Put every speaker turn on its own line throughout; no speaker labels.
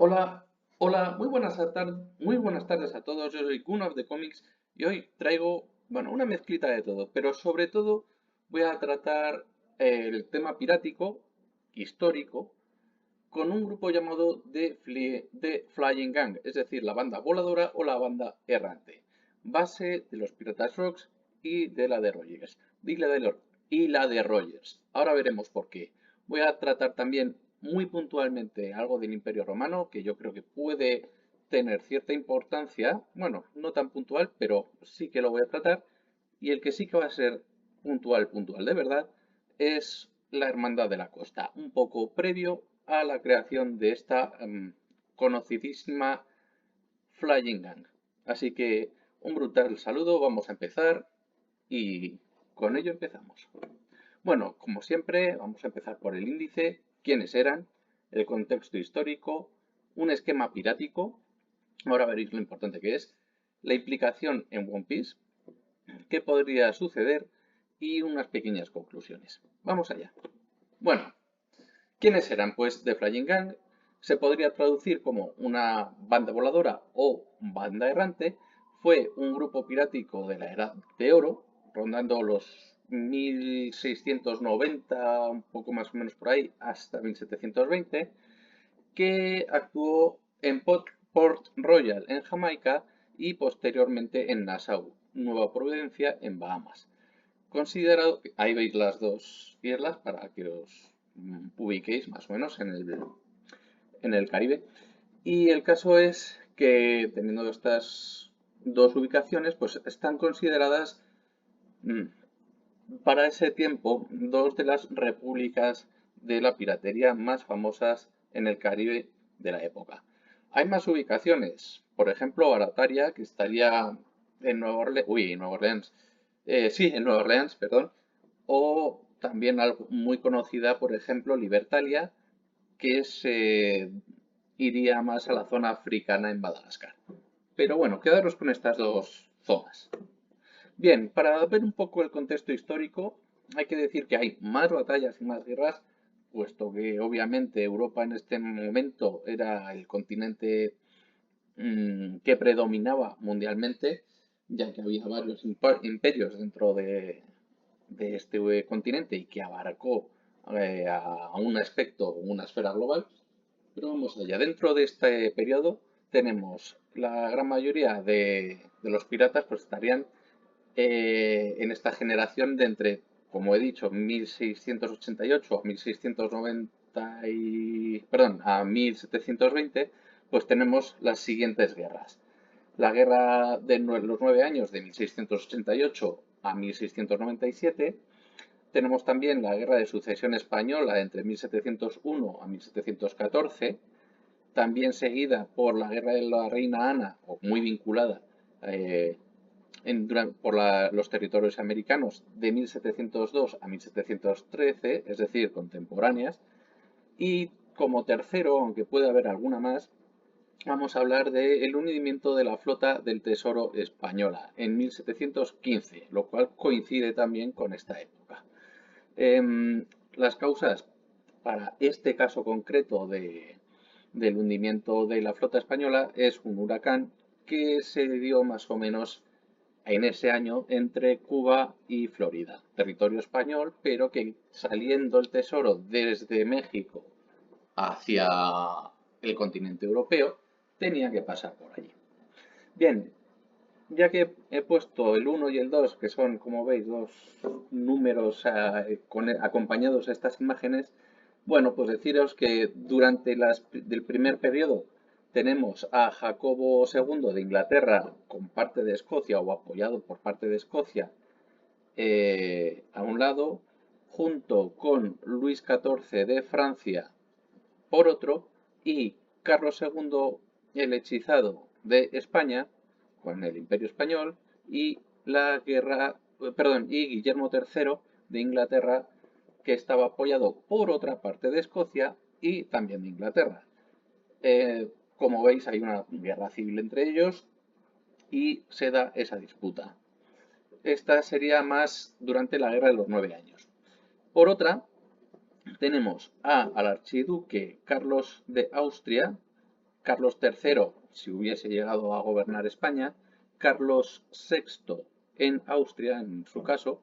Hola, hola, muy buenas tardes a todos. Yo soy Gun of the Comics y hoy traigo, bueno, una mezclita de todo, pero sobre todo voy a tratar el tema pirático, histórico, con un grupo llamado The Flying Gang, es decir, la banda voladora o la banda errante, base de los Piratas Rocks y de la de Rogers. Y la de Rogers. Ahora veremos por qué. Voy a tratar también muy puntualmente algo del Imperio Romano, que yo creo que puede tener cierta importancia, bueno, no tan puntual, pero sí que lo voy a tratar. Y el que sí que va a ser puntual de verdad, es la Hermandad de la Costa, un poco previo a la creación de esta conocidísima Flying Gang. Así que un brutal saludo, vamos a empezar y con ello empezamos. Bueno, como siempre, vamos a empezar por el índice, quiénes eran, el contexto histórico, un esquema pirático, ahora veréis lo importante que es, la implicación en One Piece, qué podría suceder y unas pequeñas conclusiones. Vamos allá. Bueno, ¿quiénes eran? Pues The Flying Gang se podría traducir como una banda voladora o banda errante. Fue un grupo pirático de la Edad de Oro, rondando los 1690, un poco más o menos por ahí, hasta 1720, que actuó en Port Royal en Jamaica y posteriormente en Nassau, Nueva Providencia en Bahamas. Considerado, ahí veis las dos islas para que os ubiquéis más o menos en el Caribe. Y el caso es que teniendo estas dos ubicaciones, pues están consideradas mm, para ese tiempo dos de las repúblicas de la piratería más famosas en el Caribe de la época. Hay más ubicaciones, por ejemplo, Barataria, que estaría en Nueva Orleans, sí, en Nueva Orleans, perdón, o también algo muy conocida, por ejemplo, Libertalia, que se iría más a la zona africana en Madagascar. Pero bueno, quedaros con estas dos zonas. Bien, para ver un poco el contexto histórico, hay que decir que hay más batallas y más guerras, puesto que obviamente Europa en este momento era el continente que predominaba mundialmente, ya que había varios imperios dentro de este continente y que abarcó a un aspecto, una esfera global. Pero vamos allá, dentro de este periodo tenemos la gran mayoría de los piratas pues estarían en esta generación de entre, como he dicho, 1688 a 1690 perdón, a 1720, pues tenemos las siguientes guerras. La guerra de los 9 años de 1688 a 1697. Tenemos también la guerra de sucesión española entre 1701 a 1714, también seguida por la guerra de la reina Ana, o muy vinculada eh, los territorios americanos de 1702 a 1713, es decir, contemporáneas. Y como tercero, aunque puede haber alguna más, vamos a hablar del hundimiento de la flota del Tesoro española en 1715, lo cual coincide también con esta época. Las causas para este caso concreto del hundimiento de la flota española es un huracán que se dio más o menos en ese año entre Cuba y Florida, territorio español, pero que saliendo el tesoro desde México hacia el continente europeo, tenía que pasar por allí. Bien, ya que he puesto el 1 y el 2, que son, como veis, dos números acompañados a estas imágenes, bueno, pues deciros que durante del primer periodo tenemos a Jacobo II de Inglaterra con parte de Escocia o apoyado por parte de Escocia a un lado, junto con Luis XIV de Francia por otro, y Carlos II el hechizado de España con el Imperio Español y y Guillermo III de Inglaterra, que estaba apoyado por otra parte de Escocia y también de Inglaterra. Como veis, hay una guerra civil entre ellos y se da esa disputa. Esta sería más durante la Guerra de los 9 años. Por otra, tenemos al archiduque Carlos de Austria Carlos III, si hubiese llegado a gobernar España, Carlos VI en Austria, en su caso,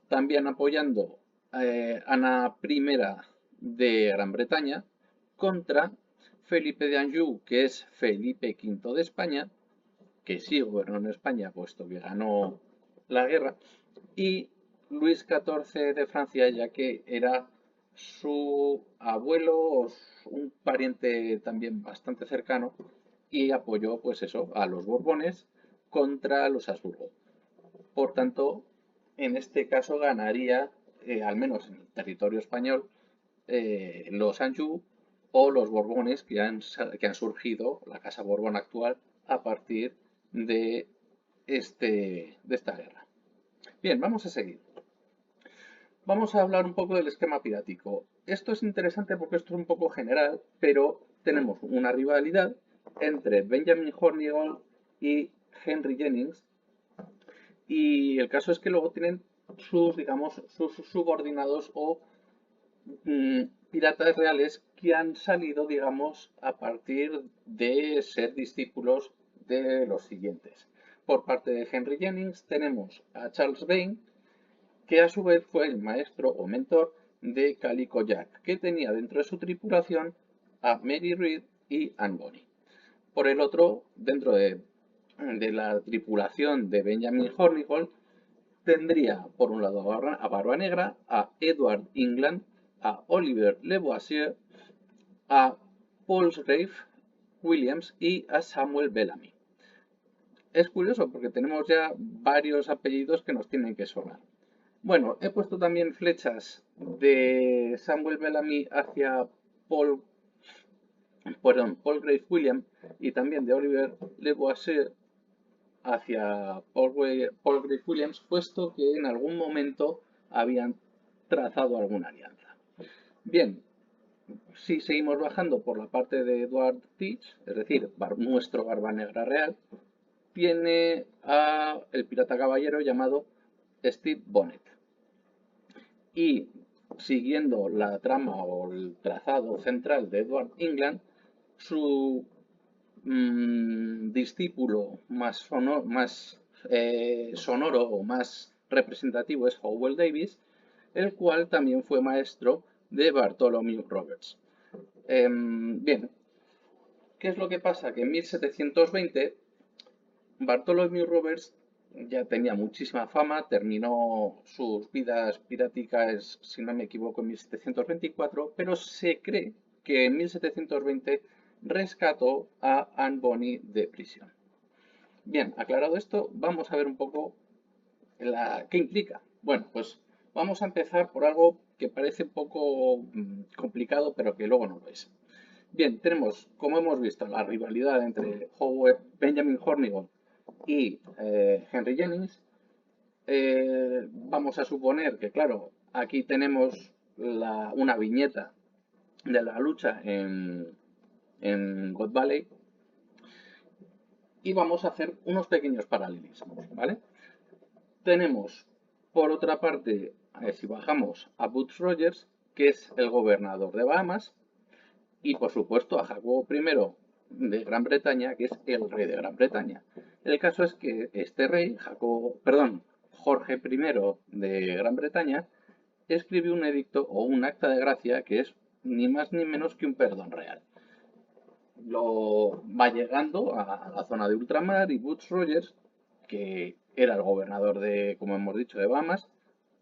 también apoyando Ana I de Gran Bretaña contra Felipe de Anjou, que es Felipe V de España, que sí gobernó en España, puesto que ganó la guerra, y Luis XIV de Francia, ya que era su abuelo o un pariente también bastante cercano, y apoyó, pues eso, a los Borbones contra los Habsburgo. Por tanto, en este caso ganaría, al menos en el territorio español, los Anjou o los Borbones que han surgido, la Casa Borbón actual, a partir de, de esta guerra. Bien, vamos a seguir. Vamos a hablar un poco del esquema pirático. Esto es interesante porque esto es un poco general, pero tenemos una rivalidad entre Benjamin Hornigold y Henry Jennings, y el caso es que luego tienen sus, digamos, sus subordinados o piratas reales que han salido, digamos, a partir de ser discípulos de los siguientes. Por parte de Henry Jennings tenemos a Charles Vane, que a su vez fue el maestro o mentor de Calico Jack, que tenía dentro de su tripulación a Mary Read y Anne Bonny. Por el otro, dentro de la tripulación de Benjamin Hornigold, tendría por un lado a Barba Negra, a Edward England, a Oliver Lavoisier, a Palsgrave Williams y a Samuel Bellamy. Es curioso porque tenemos ya varios apellidos que nos tienen que sonar. Bueno, he puesto también flechas de Samuel Bellamy hacia Palsgrave Williams y también de Oliver Lavoisier hacia Palsgrave Williams, puesto que en algún momento habían trazado alguna alianza. Bien, si seguimos bajando por la parte de Edward Teach, es decir, nuestro Barba Negra real, tiene a el pirata caballero llamado Stede Bonnet. Y siguiendo la trama o el trazado central de Edward England, su discípulo más sonoro o más representativo es Howell Davis, el cual también fue maestro de Bartholomew Roberts. Bien, ¿qué es lo que pasa? Que en 1720 Bartholomew Roberts ya tenía muchísima fama, terminó sus vidas piráticas, si no me equivoco, en 1724, pero se cree que en 1720 rescató a Anne Bonny de prisión. Bien, aclarado esto, vamos a ver un poco qué implica. Bueno, pues vamos a empezar por algo que parece un poco complicado, pero que luego no lo es. Bien, tenemos, como hemos visto, la rivalidad entre Benjamin Hornigold y Henry Jennings. Vamos a suponer que, claro, aquí tenemos una viñeta de la lucha en God Valley y vamos a hacer unos pequeños paralelismos, ¿vale? Tenemos, por otra parte, si bajamos a Butch Rogers, que es el gobernador de Bahamas, y por supuesto a Jacobo I de Gran Bretaña, que es el rey de Gran Bretaña. El caso es que este rey, Jorge I de Gran Bretaña, escribió un edicto o un acta de gracia que es ni más ni menos que un perdón real. Lo va llegando a la zona de ultramar y Butch Rogers, que era el gobernador de, como hemos dicho, de Bahamas,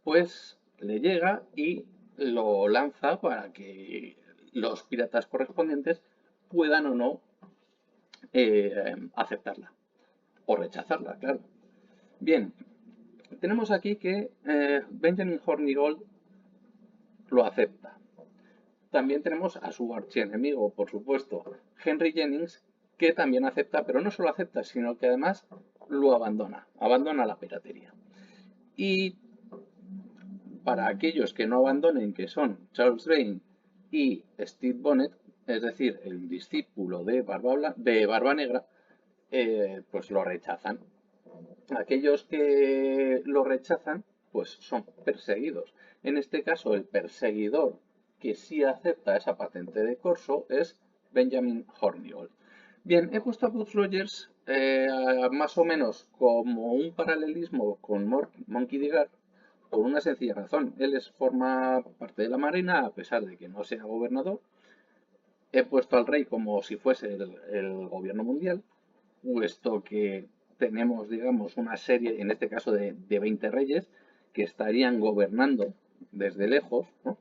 pues le llega y lo lanza para que los piratas correspondientes puedan o no aceptarla o rechazarla, claro. Bien, tenemos aquí que Benjamin Hornigold lo acepta. También tenemos a su archienemigo, por supuesto, Henry Jennings, que también acepta, pero no solo acepta, sino que además lo abandona la piratería. Y para aquellos que no abandonen, que son Charles Vane y Stede Bonnet, es decir, el discípulo de Barba Negra, pues lo rechazan. Aquellos que lo rechazan, pues son perseguidos. En este caso, el perseguidor que sí acepta esa patente de corso es Benjamin Hornigold. Bien, he puesto a Bugs Rogers más o menos como un paralelismo con Monkey D. Garth por una sencilla razón. Él forma parte de la Marina a pesar de que no sea gobernador. He puesto al rey como si fuese el gobierno mundial, puesto que tenemos, digamos, una serie, en este caso de 20 reyes, que estarían gobernando desde lejos, ¿no?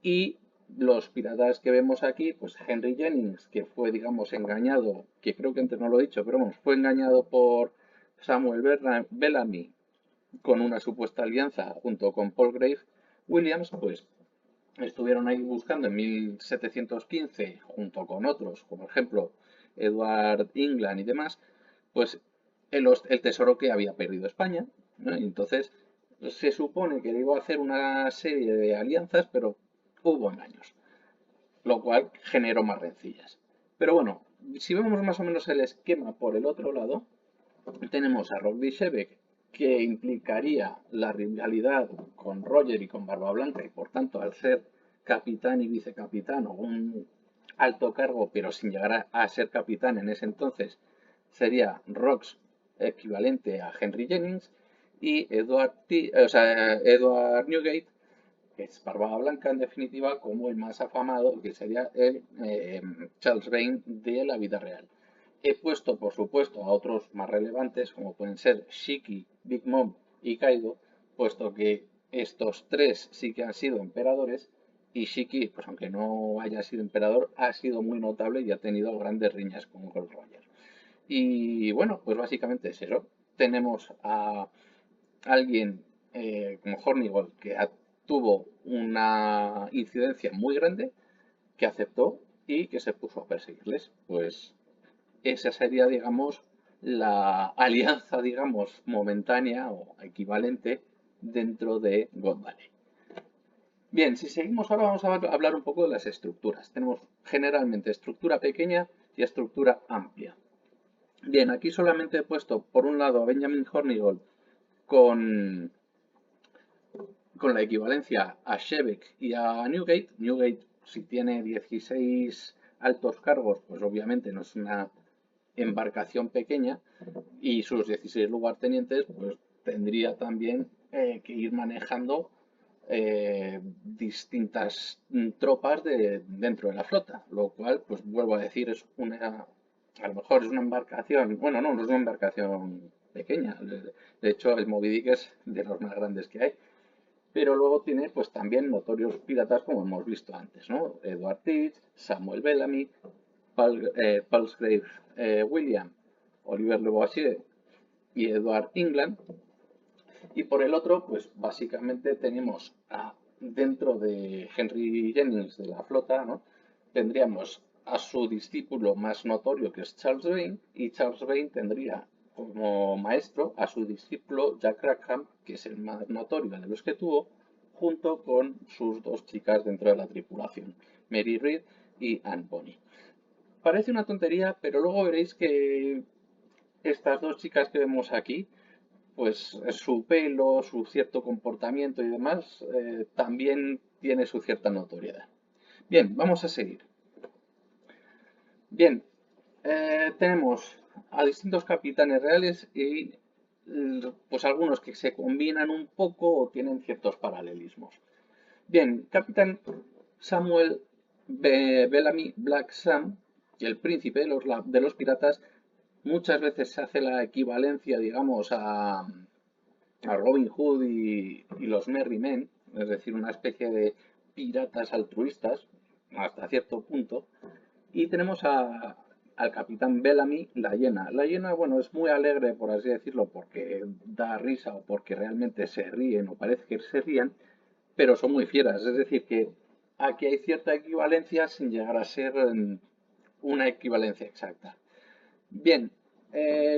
Y los piratas que vemos aquí, pues Henry Jennings, que fue, digamos, engañado, que creo que antes no lo he dicho, pero vamos, fue engañado por Samuel Bellamy con una supuesta alianza junto con Paul Grave Williams, pues estuvieron ahí buscando en 1715, junto con otros, como por ejemplo Edward England y demás, pues el tesoro que había perdido España, ¿no? Y entonces se supone que iba a hacer una serie de alianzas, pero hubo engaños, lo cual generó más rencillas. Pero bueno, si vemos más o menos el esquema por el otro lado, tenemos a Rock Shebek, que implicaría la rivalidad con Roger y con Barba Blanca, y por tanto, al ser capitán y vicecapitán o un alto cargo, pero sin llegar a ser capitán en ese entonces, sería Rocks equivalente a Henry Jennings, y Edward Newgate, que es Barba Blanca en definitiva, como el más afamado, que sería el Charles Vane de la vida real. He puesto, por supuesto, a otros más relevantes, como pueden ser Shiki, Big Mom y Kaido, puesto que estos tres sí que han sido emperadores, y Shiki, pues aunque no haya sido emperador, ha sido muy notable y ha tenido grandes riñas con Gold Roger. Y bueno, pues básicamente es eso. Tenemos a alguien como Hornigold que tuvo una incidencia muy grande, que aceptó y que se puso a perseguirles. Pues esa sería, digamos, la alianza, digamos, momentánea o equivalente dentro de God Valley. Bien, si seguimos ahora vamos a hablar un poco de las estructuras. Tenemos generalmente estructura pequeña y estructura amplia. Bien, aquí solamente he puesto por un lado a Benjamin Hornigold con, con la equivalencia a Shebek y a Newgate. Newgate, si tiene 16 altos cargos, pues obviamente no es una embarcación pequeña, y sus 16 lugartenientes pues tendría también que ir manejando distintas tropas dentro de la flota, lo cual, pues vuelvo a decir, a lo mejor es una embarcación, bueno, no es una embarcación pequeña, de hecho el Moby Dick es de los más grandes que hay, pero luego tiene pues también notorios piratas como hemos visto antes, ¿no? Edward Teach, Samuel Bellamy, Palsgrave William, Oliver Leboisier y Edward England. Y por el otro, pues básicamente tenemos dentro de Henry Jennings de la flota, ¿no? Tendríamos a su discípulo más notorio, que es Charles Vane, y Charles Vane tendría como maestro a su discípulo Jack Rackham, que es el más notorio de los que tuvo, junto con sus dos chicas dentro de la tripulación, Mary Read y Anne Bonny. Parece una tontería, pero luego veréis que estas dos chicas que vemos aquí, pues su pelo, su cierto comportamiento y demás, también tiene su cierta notoriedad. Bien, vamos a seguir. Bien, tenemos a distintos capitanes reales y pues algunos que se combinan un poco o tienen ciertos paralelismos. Bien, capitán Samuel Bellamy Black Sam, el príncipe de los piratas, muchas veces se hace la equivalencia, digamos, a Robin Hood y los Merry Men, es decir, una especie de piratas altruistas, hasta cierto punto. Y tenemos al capitán Bellamy, la hiena. La hiena, bueno, es muy alegre, por así decirlo, porque da risa o porque realmente se ríen o parece que se rían, pero son muy fieras. Es decir, que aquí hay cierta equivalencia sin llegar a ser una equivalencia exacta. Bien,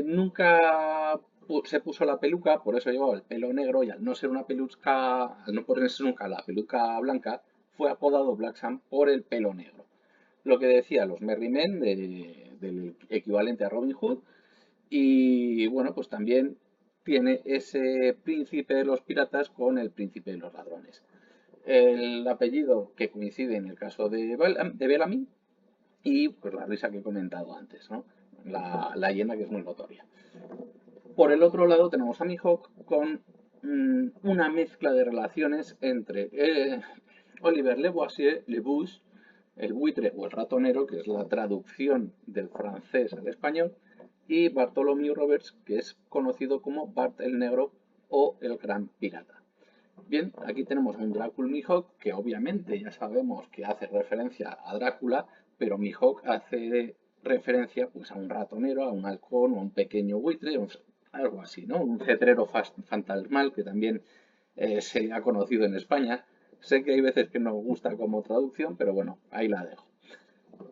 nunca se puso la peluca, por eso llevaba el pelo negro, y al no ser una peluca, al no ponerse nunca la peluca blanca, fue apodado Black Sam por el pelo negro. Lo que decía los Merry Men del equivalente a Robin Hood, y bueno, pues también tiene ese príncipe de los piratas con el príncipe de los ladrones. El apellido que coincide en el caso de Bellamy y pues la risa que he comentado antes, ¿no? La hiena, que es muy notoria. Por el otro lado tenemos a Mihawk con una mezcla de relaciones entre Oliver Lavoisier, Le Bouche, el buitre o el ratonero, que es la traducción del francés al español, y Bartholomew Roberts, que es conocido como Bart el Negro o el Gran Pirata. Bien, aquí tenemos a un Drácula Mihawk que obviamente ya sabemos que hace referencia a Drácula, pero Mihawk hace referencia pues a un ratonero, a un halcón o a un pequeño buitre, algo así, ¿no? Un cetrero fantasmal que también se ha conocido en España. Sé que hay veces que no gusta como traducción, pero bueno, ahí la dejo.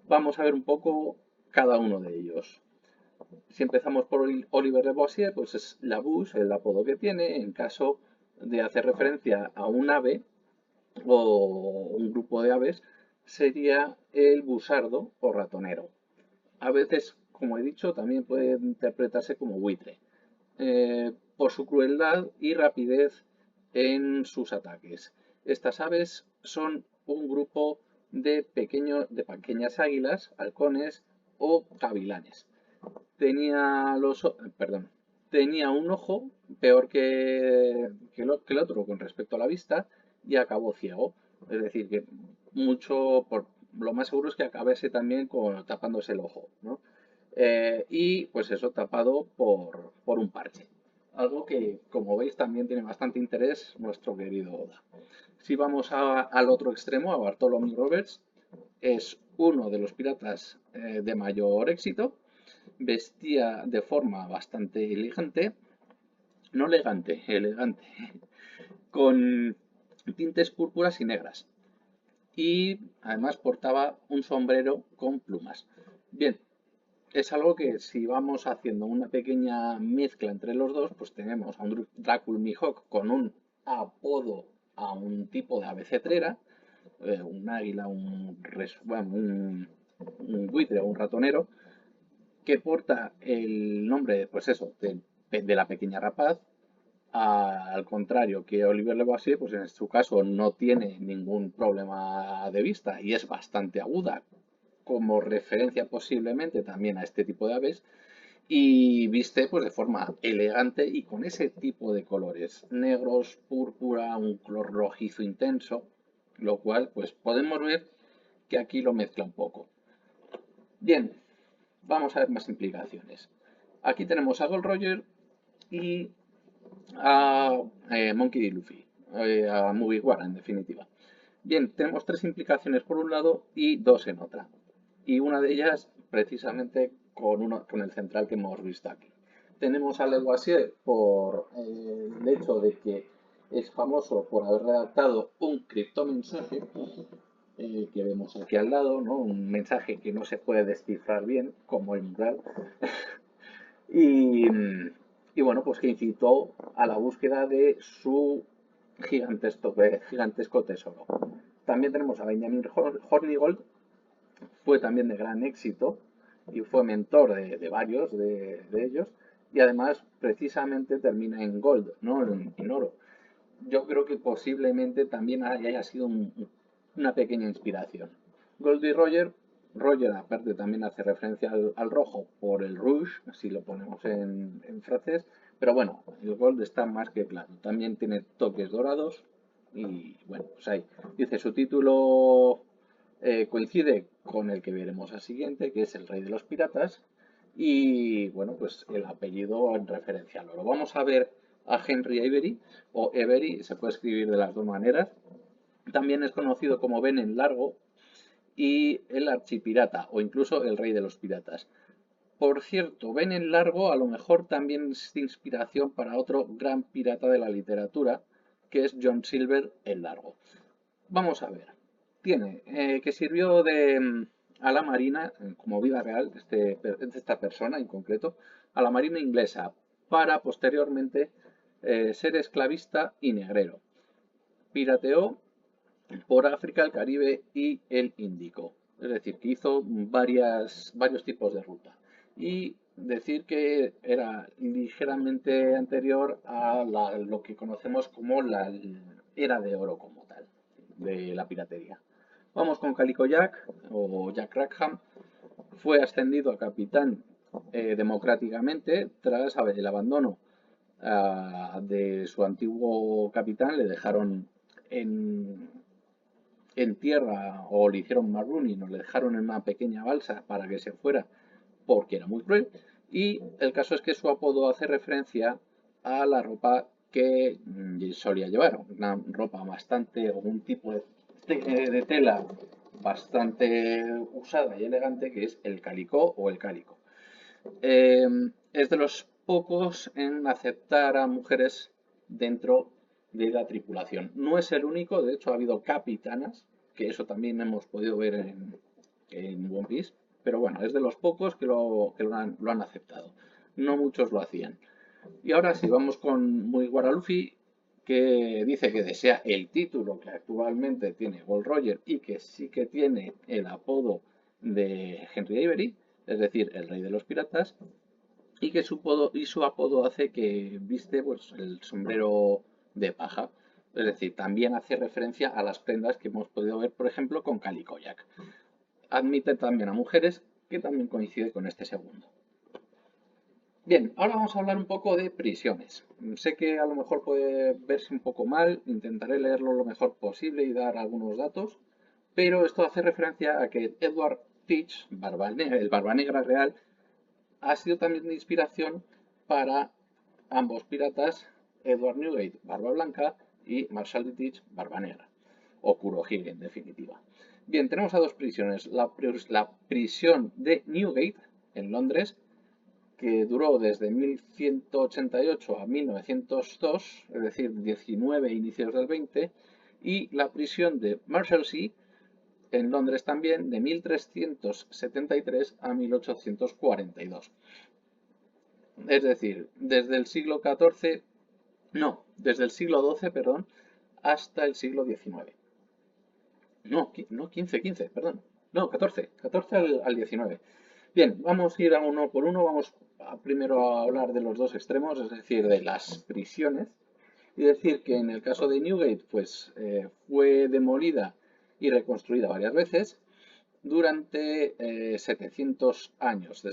Vamos a ver un poco cada uno de ellos. Si empezamos por Oliver Lavoisier, pues es la Bouche, el apodo que tiene, en caso de hacer referencia a un ave o un grupo de aves, sería el busardo o ratonero. A veces, como he dicho, también puede interpretarse como buitre, por su crueldad y rapidez en sus ataques. Estas aves son un grupo de pequeñas águilas, halcones o gavilanes. Perdón, tenía un ojo peor que el otro con respecto a la vista y acabó ciego. Es decir, que lo más seguro es que acabase también tapándose el ojo, ¿no? Y pues eso tapado por un parche. Algo que, como veis, también tiene bastante interés nuestro querido Oda. Si vamos al otro extremo, a Bartholomew Roberts, es uno de los piratas de mayor éxito. Vestía de forma bastante elegante, no elegante, elegante, con tintes púrpuras y negras. Y además portaba un sombrero con plumas. Bien, es algo que si vamos haciendo una pequeña mezcla entre los dos, pues tenemos a un Drácula Mihawk con un apodo a un tipo de ave cetrera, un águila, un buitre o un ratonero, que porta el nombre, pues eso, de la pequeña rapaz, al contrario que Oliver Lavoisier, pues en su caso no tiene ningún problema de vista y es bastante aguda, como referencia posiblemente también a este tipo de aves, y viste pues de forma elegante y con ese tipo de colores, negros, púrpura, un color rojizo intenso, lo cual pues podemos ver que aquí lo mezcla un poco. Bien, vamos a ver más implicaciones. Aquí tenemos a Gold Roger y a Monkey D. Luffy, a Mugiwara en definitiva. Bien, tenemos tres implicaciones por un lado y dos en otra. Y una de ellas precisamente con el central que hemos visto aquí. Tenemos a Lavoisier por el hecho de que es famoso por haber redactado un criptomensaje que vemos aquí al lado, ¿no? Un mensaje que no se puede descifrar bien, como el mural, y, y bueno, pues que incitó a la búsqueda de su gigantesco tesoro. También tenemos a Benjamin Hornigold, fue también de gran éxito y fue mentor de varios de ellos, y además precisamente termina en gold, ¿no? En oro. Yo creo que posiblemente también haya sido una pequeña inspiración. Goldie Roger, Roger aparte también hace referencia al rojo por el rouge, si lo ponemos en francés, pero bueno, el gold está más que claro. También tiene toques dorados y bueno, pues ahí. Dice su título coincide con el que veremos al siguiente, que es el rey de los piratas, y bueno, pues el apellido en referencia al oro. Vamos a ver a Henry Avery, o Avery, se puede escribir de las dos maneras. También es conocido como Ben en Largo y el archipirata, o incluso el rey de los piratas. Por cierto, Ben en Largo a lo mejor también es de inspiración para otro gran pirata de la literatura, que es John Silver en Largo. Vamos a ver. Tiene que sirvió a la Marina, como vida real de esta persona en concreto, a la Marina inglesa, para posteriormente ser esclavista y negrero. Pirateó por África, el Caribe y el Índico. Es decir, que hizo varios tipos de ruta. Y decir que era ligeramente anterior a lo que conocemos como la era de oro como tal, de la piratería. Vamos con Calico Jack o Jack Rackham. fue ascendido a capitán democráticamente tras el abandono de su antiguo capitán. Le dejaron en, en tierra o le hicieron marooning o le dejaron en una pequeña balsa para que se fuera porque era muy cruel. Y el caso es que su apodo hace referencia a la ropa que solía llevar, una ropa bastante, o un tipo de tela bastante usada y elegante, que es el calicó o el cálico. Es de los pocos en aceptar a mujeres dentro de la tripulación. No es el único, de hecho ha habido capitanas, que eso también hemos podido ver en One Piece, pero bueno, es de los pocos que lo han aceptado. No muchos lo hacían. Y ahora sí, vamos con Mugiwara Luffy, que dice que desea el título que actualmente tiene Gold Roger y que sí que tiene el apodo de Henry Avery, es decir, el rey de los piratas, y que su apodo hace que viste pues, el sombrero de paja. Es decir, también hace referencia a las prendas que hemos podido ver, por ejemplo, con Calico Jack. Admite también a mujeres, que también coincide con este segundo. Bien, ahora vamos a hablar un poco de prisiones. Sé que a lo mejor puede verse un poco mal, intentaré leerlo lo mejor posible y dar algunos datos, pero esto hace referencia a que Edward Teach, el Barba Negra real, ha sido también de inspiración para ambos piratas, Edward Newgate, Barba Blanca, y Marshall D. Teach, Barba Negra, o Kurohige en definitiva. Bien, tenemos a dos prisiones. La prisión de Newgate, en Londres, que duró desde 1188 a 1902, es decir, 19 inicios del 20, y la prisión de Marshalsea, en Londres también, de 1373 a 1842. Es decir, desde el siglo XIV, no, desde el siglo XII, perdón, hasta el siglo XIX. No, no, 15, perdón. No, 14 al 19. Bien, vamos a ir a uno por uno. Vamos primero a hablar de los dos extremos, es decir, de las prisiones. Y decir que en el caso de Newgate, pues fue demolida y reconstruida varias veces durante 700 años,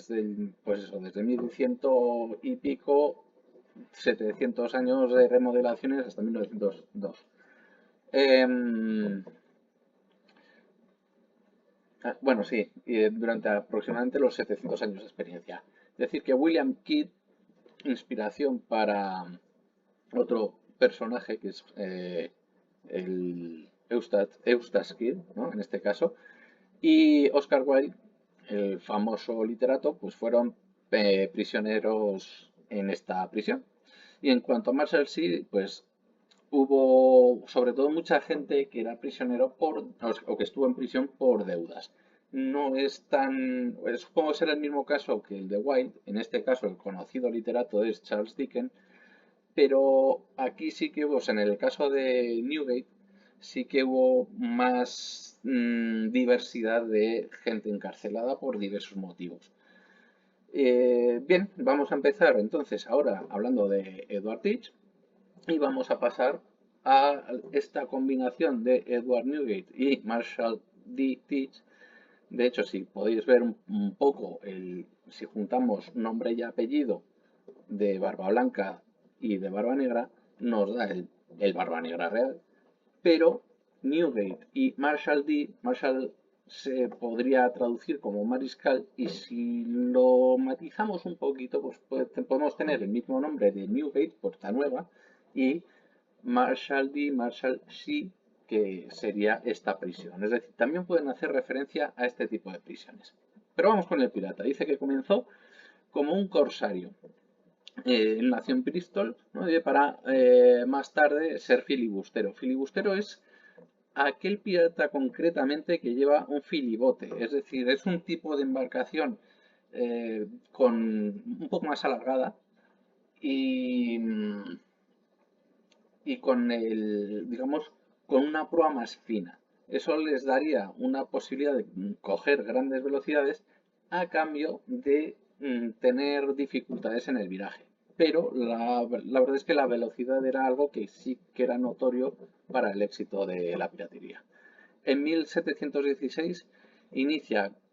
pues eso, desde 1100 y pico, 700 años de remodelaciones hasta 1902. Bueno, sí, durante aproximadamente los 700 años de experiencia. Es decir, que William Kidd, inspiración para otro personaje que es el Eustace Kidd, ¿no? En este caso, y Oscar Wilde, el famoso literato, pues fueron prisioneros en esta prisión. Y en cuanto a Marshalsea, pues hubo sobre todo mucha gente que era prisionero o que estuvo en prisión por deudas. No es tan, supongo ser el mismo caso que el de Wilde. En este caso el conocido literato es Charles Dickens, pero aquí sí que hubo, o sea, en el caso de Newgate, sí que hubo más diversidad de gente encarcelada por diversos motivos. Bien, vamos a empezar entonces ahora hablando de Edward Teach y vamos a pasar a esta combinación de Edward Newgate y Marshall D. Teach. De hecho, si podéis ver un poco, si juntamos nombre y apellido de Barba Blanca y de Barba Negra, nos da el Barba Negra real, pero Newgate y Marshall se podría traducir como mariscal, y si lo matizamos un poquito, pues podemos tener el mismo nombre de Newgate, Puerta Nueva, y Marshall Sea, que sería esta prisión. Es decir, también pueden hacer referencia a este tipo de prisiones. Pero vamos con el pirata. Dice que comenzó como un corsario. Nació en Bristol, ¿no? Para más tarde ser filibustero. Filibustero es aquel pirata concretamente que lleva un filibote, es decir, es un tipo de embarcación con un poco más alargada y, y con digamos, con una proa más fina. Eso les daría una posibilidad de coger grandes velocidades a cambio de tener dificultades en el viraje. Pero la verdad es que la velocidad era algo que sí que era notorio para el éxito de la piratería. En 1716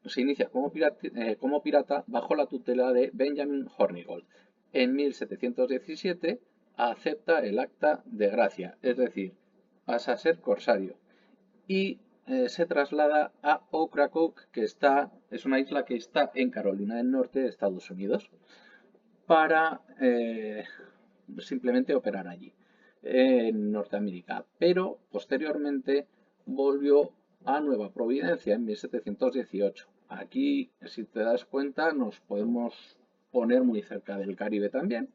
se inicia como pirata bajo la tutela de Benjamin Hornigold. En 1717 acepta el acta de gracia, es decir, pasa a ser corsario y se traslada a Ocracoke, que es una isla que está en Carolina del Norte, Estados Unidos, para simplemente operar allí, en Norteamérica. Pero posteriormente volvió a Nueva Providencia en 1718. Aquí, si te das cuenta, nos podemos poner muy cerca del Caribe también.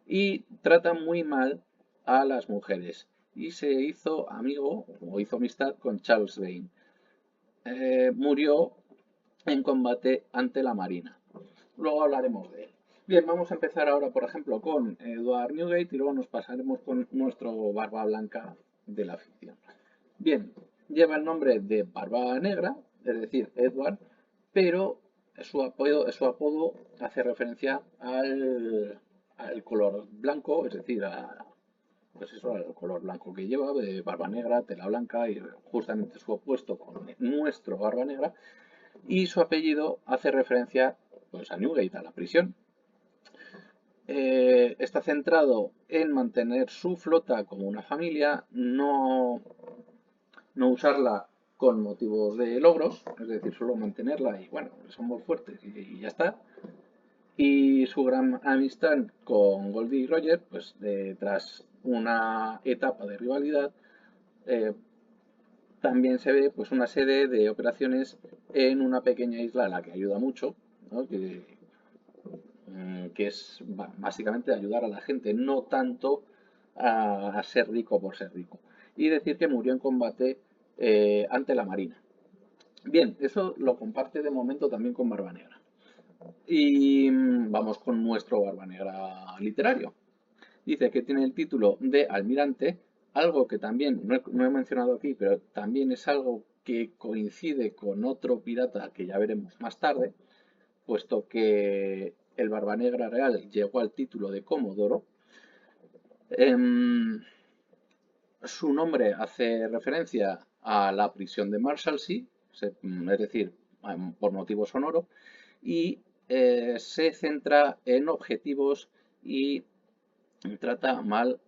Y trata muy mal a las mujeres. Y se hizo amigo o hizo amistad con Charles Vane. Murió en combate ante la Marina. Luego hablaremos de él. Bien, vamos a empezar ahora, por ejemplo, con Edward Newgate y luego nos pasaremos con nuestro Barba Blanca de la ficción. Bien, lleva el nombre de Barba Negra, es decir, Edward, pero su apodo hace referencia al color blanco, es decir, pues eso, al color blanco que lleva, de barba negra, tela blanca, y justamente su opuesto con nuestro Barba Negra, y su apellido hace referencia pues, a Newgate, a la prisión. Está centrado en mantener su flota como una familia, no usarla con motivos de logros, es decir, solo mantenerla y bueno, somos fuertes y ya está. Y su gran amistad con Goldie y Roger, pues tras una etapa de rivalidad, eh, también se ve pues una serie de operaciones en una pequeña isla a la que ayuda mucho, ¿no? Que es básicamente ayudar a la gente, no tanto a ser rico por ser rico. Y decir que murió en combate ante la Marina. Bien, eso lo comparte de momento también con Barba Negra. Y vamos con nuestro Barba Negra literario. Dice que tiene el título de almirante, algo que también no he mencionado aquí, pero también es algo que coincide con otro pirata que ya veremos más tarde, puesto que el Barba Negra real llegó al título de Comodoro. Su nombre hace referencia a la prisión de Marshalsea, es decir, por motivo sonoro, y se centra en objetivos y trata mal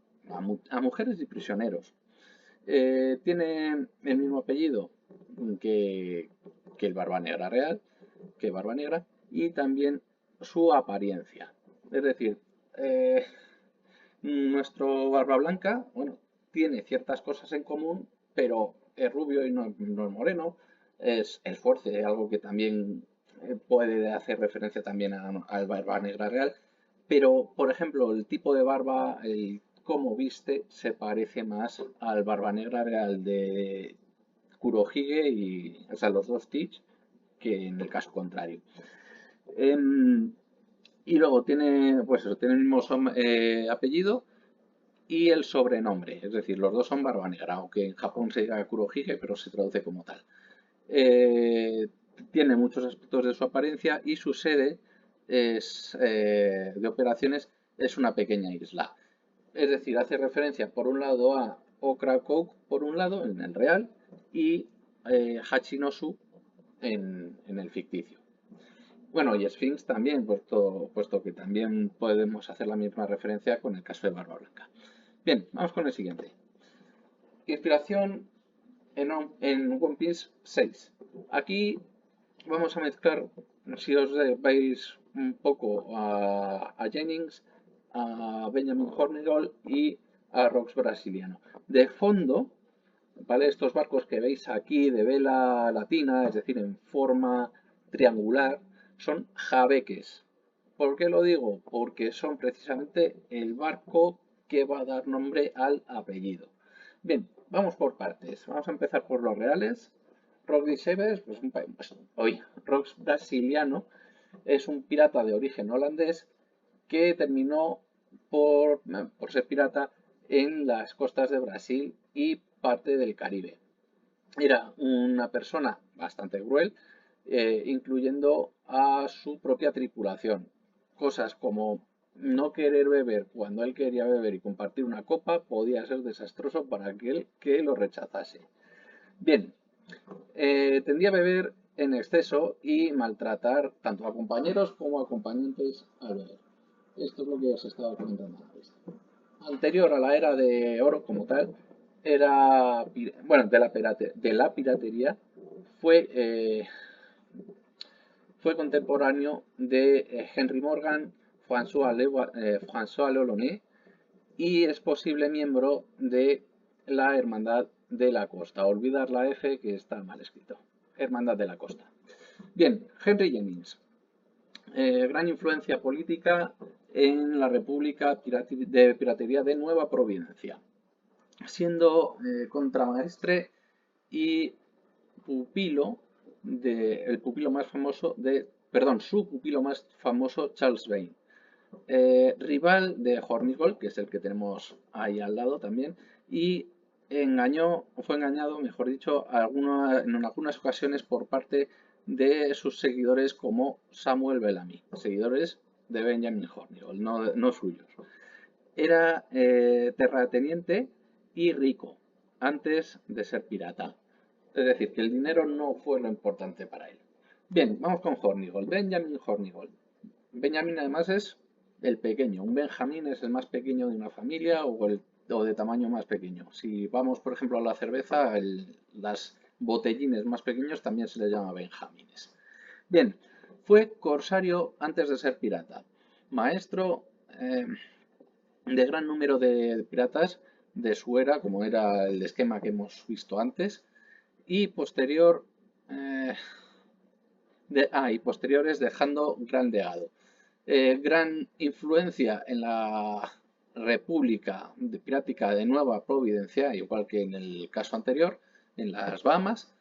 a mujeres y prisioneros. Tiene el mismo apellido que, el Barba Negra real, que Barba Negra, y también su apariencia. Es decir, nuestro Barba Blanca, bueno, tiene ciertas cosas en común, pero es rubio y no es moreno, es fuerte, algo que también puede hacer referencia también al Barba Negra real, pero por ejemplo el tipo de barba, el cómo viste, se parece más al Barba Negra real de Kurohige y, o sea, los dos Teach, que en el caso contrario. Y luego tiene, pues eso, tiene el mismo apellido y el sobrenombre, es decir, los dos son Barba Negra, aunque en Japón se diga Kurohige, pero se traduce como tal. Tiene muchos aspectos de su apariencia y su sede de operaciones es una pequeña isla. Es decir, hace referencia por un lado a Ocracoke, por un lado, en el real, y Hachinosu en el ficticio. Bueno, y Sphinx también, puesto que también podemos hacer la misma referencia con el caso de Barba Blanca. Bien, vamos con el siguiente. Inspiración en One Piece 6. Aquí vamos a mezclar, si os veis un poco a Jennings, a Benjamin Hornigold y a Rox Brasiliano. De fondo, ¿vale? Estos barcos que veis aquí de vela latina, es decir, en forma triangular, son jabeques. ¿Por qué lo digo? Porque son precisamente el barco que va a dar nombre al apellido. Bien, vamos por partes. Vamos a empezar por los reales. Rox Seves, Rox Brasiliano, es un pirata de origen holandés que terminó por ser pirata en las costas de Brasil y parte del Caribe. Era una persona bastante cruel, incluyendo a su propia tripulación. Cosas como no querer beber cuando él quería beber y compartir una copa podía ser desastroso para aquel que lo rechazase. Bien, tendía a beber en exceso y maltratar tanto a compañeros como a acompañantes al beber. Esto es lo que os estaba comentando antes. Anterior a la era de oro como tal, era, bueno, de la piratería, fue, fue contemporáneo de Henry Morgan, François Lelonnais y es posible miembro de la Hermandad de la Costa. Olvidar la F que está mal escrito. Hermandad de la Costa. Bien, Henry Jennings. Gran influencia política en la República de Piratería de Nueva Providencia, siendo contramaestre y pupilo el pupilo más famoso de, perdón, su pupilo más famoso, Charles Vane. Rival de Hornigold, que es el que tenemos ahí al lado también, y fue engañado, mejor dicho, en algunas ocasiones por parte de sus seguidores como Samuel Bellamy, seguidores de Benjamin Hornigold, no suyos. Era terrateniente y rico antes de ser pirata. Es decir, que el dinero no fue lo importante para él. Bien, vamos con Hornigold, Benjamin Hornigold. Benjamin además es el pequeño. Un Benjamín es el más pequeño de una familia o de tamaño más pequeño. Si vamos, por ejemplo, a la cerveza, las botellines más pequeños también se les llama Benjamines. Bien, fue corsario antes de ser pirata. Maestro de gran número de piratas de su era, como era el esquema que hemos visto antes, y posteriores dejando gran legado. Gran influencia en la República Pirática de Nueva Providencia, igual que en el caso anterior, en las Bahamas,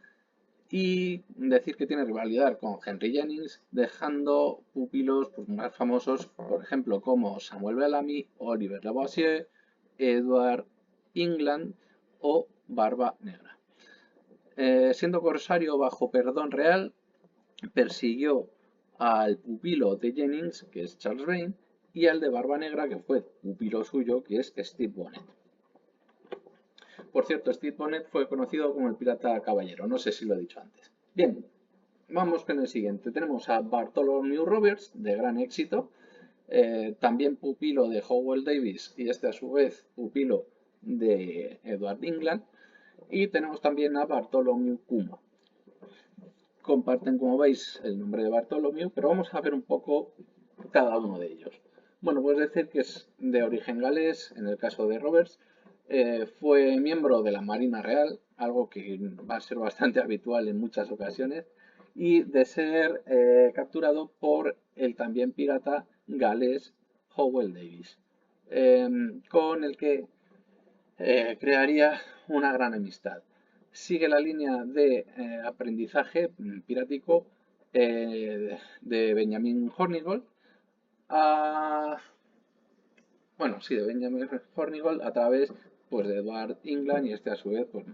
y decir que tiene rivalidad con Henry Jennings, dejando pupilos pues, más famosos, por ejemplo, como Samuel Bellamy, Oliver Lavoisier, Edward England o Barba Negra. Siendo corsario bajo perdón real, persiguió al pupilo de Jennings, que es Charles Vane, y al de Barba Negra, que fue pupilo suyo, que es Stede Bonnet. Por cierto, Stede Bonnet fue conocido como el pirata caballero, no sé si lo he dicho antes. Bien, vamos con el siguiente. Tenemos a Bartholomew Roberts, de gran éxito, también pupilo de Howell Davis y este a su vez pupilo de Edward England. Y tenemos también a Bartholomew Kuma. Comparten, como veis, el nombre de Bartholomew, pero vamos a ver un poco cada uno de ellos. Bueno, puedes decir que es de origen galés, en el caso de Roberts, fue miembro de la Marina Real, algo que va a ser bastante habitual en muchas ocasiones, y de ser capturado por el también pirata galés Howell Davis, con el que crearía una gran amistad. Sigue la línea de aprendizaje pirático de Benjamin Hornigold de Benjamin Hornigold a través pues, de Edward England y este a su vez pues,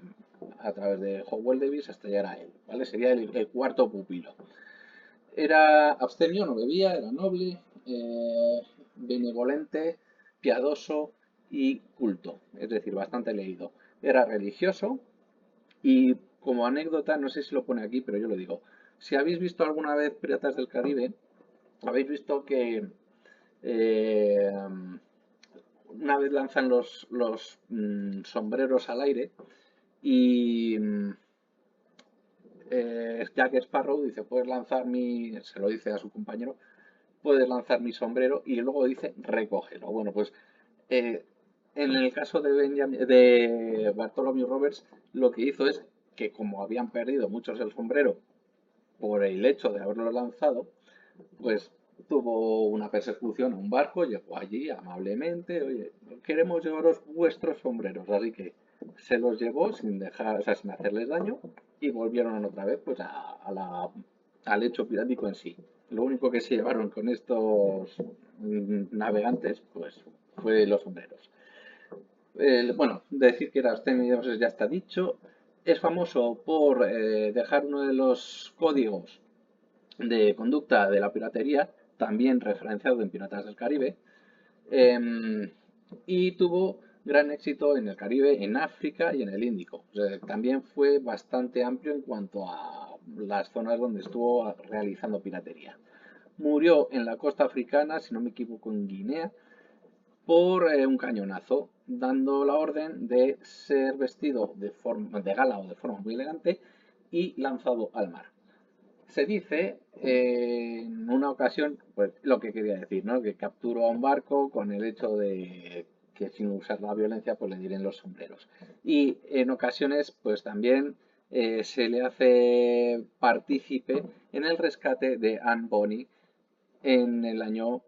a través de Howell Davis hasta llegar a él, ¿vale? Sería el cuarto pupilo. Era abstemio, no bebía, era noble, benevolente, piadoso y culto, es decir, bastante leído. Era religioso y como anécdota, no sé si lo pone aquí, pero yo lo digo. Si habéis visto alguna vez Piratas del Caribe, habéis visto que una vez lanzan los sombreros al aire y Jack Sparrow dice, puedes lanzar se lo dice a su compañero, puedes lanzar mi sombrero y luego dice, recógelo. Bueno, pues en el caso de Bartholomew Roberts, lo que hizo es que como habían perdido muchos el sombrero por el hecho de haberlo lanzado, pues tuvo una persecución a un barco, llegó allí amablemente, oye, queremos llevaros vuestros sombreros, así que se los llevó sin dejar, o sea, sin hacerles daño y volvieron otra vez pues al hecho pirático en sí. Lo único que se llevaron con estos navegantes pues fue los sombreros. Bueno, decir que era abstemio ya está dicho. Es famoso por dejar uno de los códigos de conducta de la piratería, también referenciado en Piratas del Caribe, y tuvo gran éxito en el Caribe, en África y en el Índico. O sea, también fue bastante amplio en cuanto a las zonas donde estuvo realizando piratería. Murió en la costa africana, si no me equivoco, en Guinea, por un cañonazo, dando la orden de ser vestido de forma de gala o de forma muy elegante y lanzado al mar. Se dice en una ocasión, pues lo que quería decir, ¿no? Que capturó a un barco con el hecho de que sin usar la violencia pues le dieron los sombreros. Y en ocasiones pues también se le hace partícipe en el rescate de Anne Bonny en el año,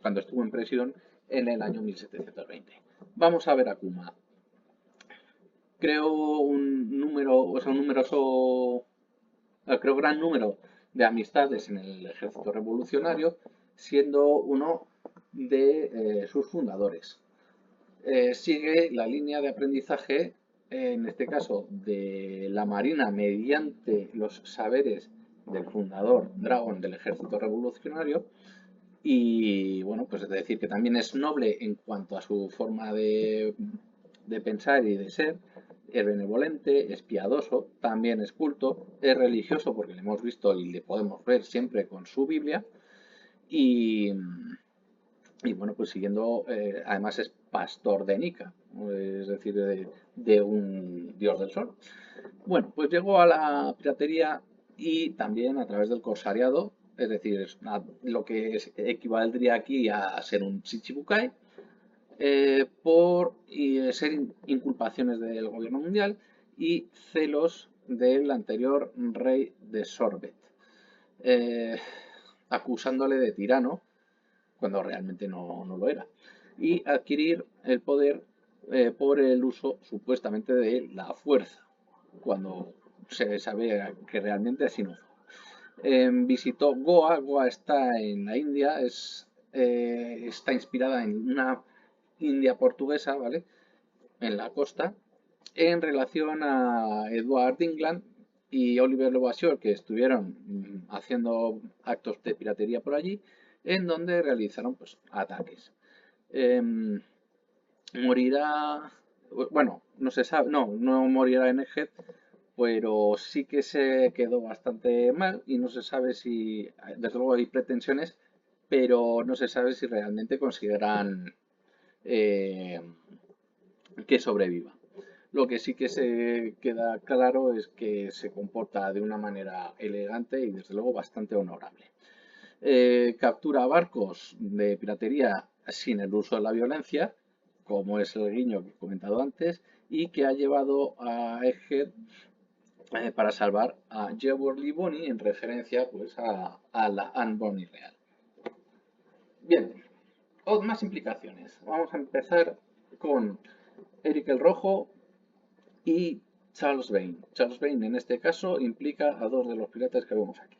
cuando estuvo en prisión, en el año 1720. Vamos a ver a Kuma. Creo un número, o sea, un numeroso creo gran número de amistades en el ejército revolucionario, siendo uno de sus fundadores. Sigue la línea de aprendizaje, en este caso de la Marina, mediante los saberes del fundador Dragón del ejército revolucionario. Y bueno, pues es decir, que también es noble en cuanto a su forma de pensar y de ser, es benevolente, es piadoso, también es culto, es religioso porque le hemos visto y le podemos ver siempre con su Biblia y, y bueno, pues siguiendo, además es pastor de Nika, es decir, de un dios del sol. Bueno, pues llegó a la piratería y también a través del corsariado, es decir, lo que equivaldría aquí a ser un Shichibukai, por ser inculpaciones del gobierno mundial y celos del anterior rey de Sorbet, eh, acusándole de tirano cuando realmente no lo era, y adquirir el poder por el uso supuestamente de la fuerza, cuando se sabe que realmente así no fue. Visitó Goa. Goa está en la India, está inspirada en una India portuguesa, ¿vale? En la costa, en relación a Edward England y Oliver Levasseur, que estuvieron haciendo actos de piratería por allí, en donde realizaron pues, ataques. Morirá, bueno, no se sabe, no morirá en Eje, pero sí que se quedó bastante mal y no se sabe si, desde luego hay pretensiones, pero no se sabe si realmente consideran eh, que sobreviva. Lo que sí que se queda claro es que se comporta de una manera elegante y desde luego bastante honorable. Captura barcos de piratería sin el uso de la violencia, como es el guiño que he comentado antes, y que ha llevado a Eger para salvar a Jeworley Bonny en referencia pues, a la Anne Bonny real. Bien, más implicaciones. Vamos a empezar con Eric el Rojo y Charles Vane. Charles Vane en este caso implica a dos de los piratas que vemos aquí.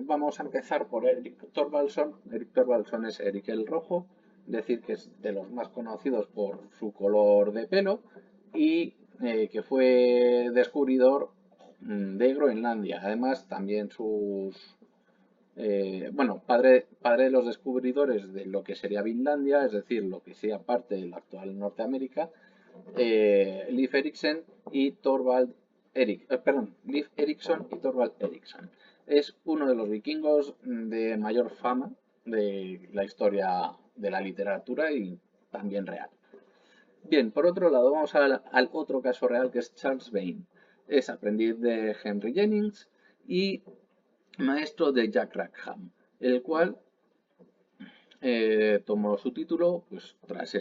Vamos a empezar por Eric Thorvaldson. Eric Thorvaldson es Eric el Rojo, decir que es de los más conocidos por su color de pelo y que fue descubridor de Groenlandia. Además, también bueno, padre de los descubridores de lo que sería Vinlandia, es decir, lo que sería parte de la actual Norteamérica, Leif Erikson y Thorvald Leif Erikson y Thorvald Erikson. Es uno de los vikingos de mayor fama de la historia de la literatura y también real. Bien, por otro lado, vamos al otro caso real que es Charles Vane. Es aprendiz de Henry Jennings y maestro de Jack Rackham, el cual tomó su título pues tras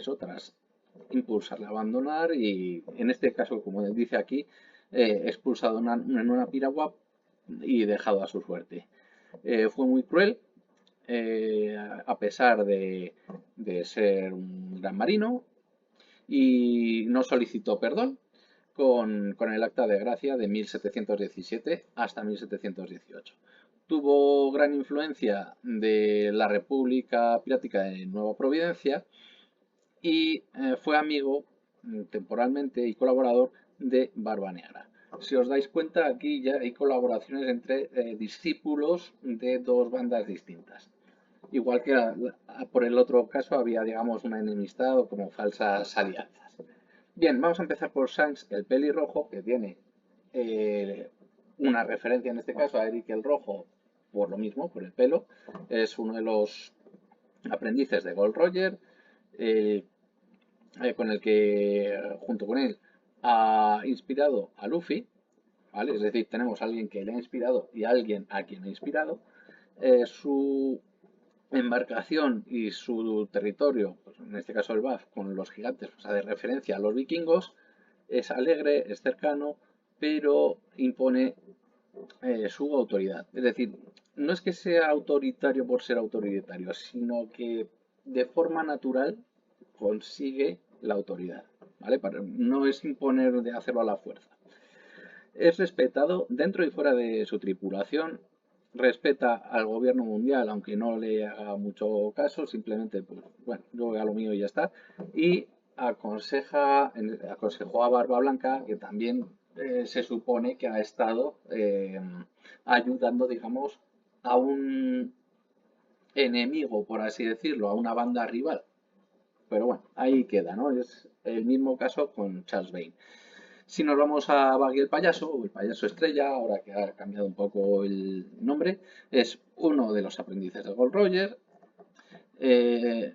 impulsarle a abandonar y en este caso, como dice aquí, expulsado en una piragua y dejado a su suerte. Fue muy cruel, a pesar de ser un gran marino, y no solicitó perdón con el Acta de Gracia de 1717 hasta 1718. Tuvo gran influencia de la República Pirática de Nueva Providencia y fue amigo temporalmente y colaborador de Barba Negra. Si os dais cuenta, aquí ya hay colaboraciones entre discípulos de dos bandas distintas. Igual que por el otro caso había, digamos, una enemistad o como falsas alianzas. Bien, vamos a empezar por Shanks, el pelirrojo, que tiene una referencia en este caso a Eric el Rojo, por lo mismo, por el pelo. Es uno de los aprendices de Gold Roger, eh, con el que, junto con él, ha inspirado a Luffy, ¿vale? Es decir, tenemos a alguien que le ha inspirado y a alguien a quien ha inspirado. Su embarcación y su territorio, pues en este caso el BAF, con los gigantes, pues hace referencia a los vikingos, es alegre, es cercano, pero impone su autoridad. Es decir, no es que sea autoritario por ser autoritario, sino que de forma natural consigue la autoridad, ¿vale? No es imponer de hacerlo a la fuerza. Es respetado dentro y fuera de su tripulación, respeta al gobierno mundial, aunque no le haga mucho caso, simplemente, pues, bueno, yo hago lo mío y ya está. Y aconsejó a Barba Blanca, que también se supone que ha estado ayudando, digamos, a un enemigo, por así decirlo, a una banda rival. Pero bueno, ahí queda, ¿no? Es el mismo caso con Charles Vane. Si nos vamos a Baggy el payaso, o el payaso estrella, ahora que ha cambiado un poco el nombre, es uno de los aprendices de Gold Roger. eh,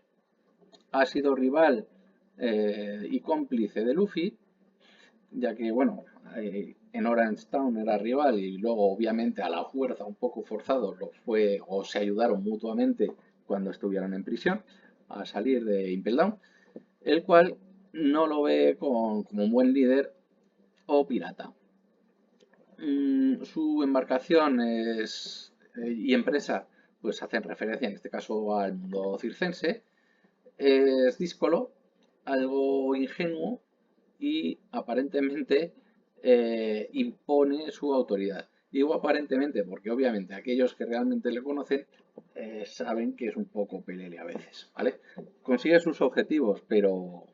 ha sido rival y cómplice de Luffy, ya que, bueno, en Orange Town era rival y luego, obviamente, a la fuerza, un poco forzado, lo fue o se ayudaron mutuamente cuando estuvieron en prisión a salir de Impel Down, el cual no lo ve como un buen líder o pirata. Su embarcación y empresa pues hacen referencia en este caso al mundo circense. Es díscolo, algo ingenuo y aparentemente impone su autoridad. Digo aparentemente porque obviamente aquellos que realmente le conocen saben que es un poco pelele a veces, ¿vale? Consigue sus objetivos, pero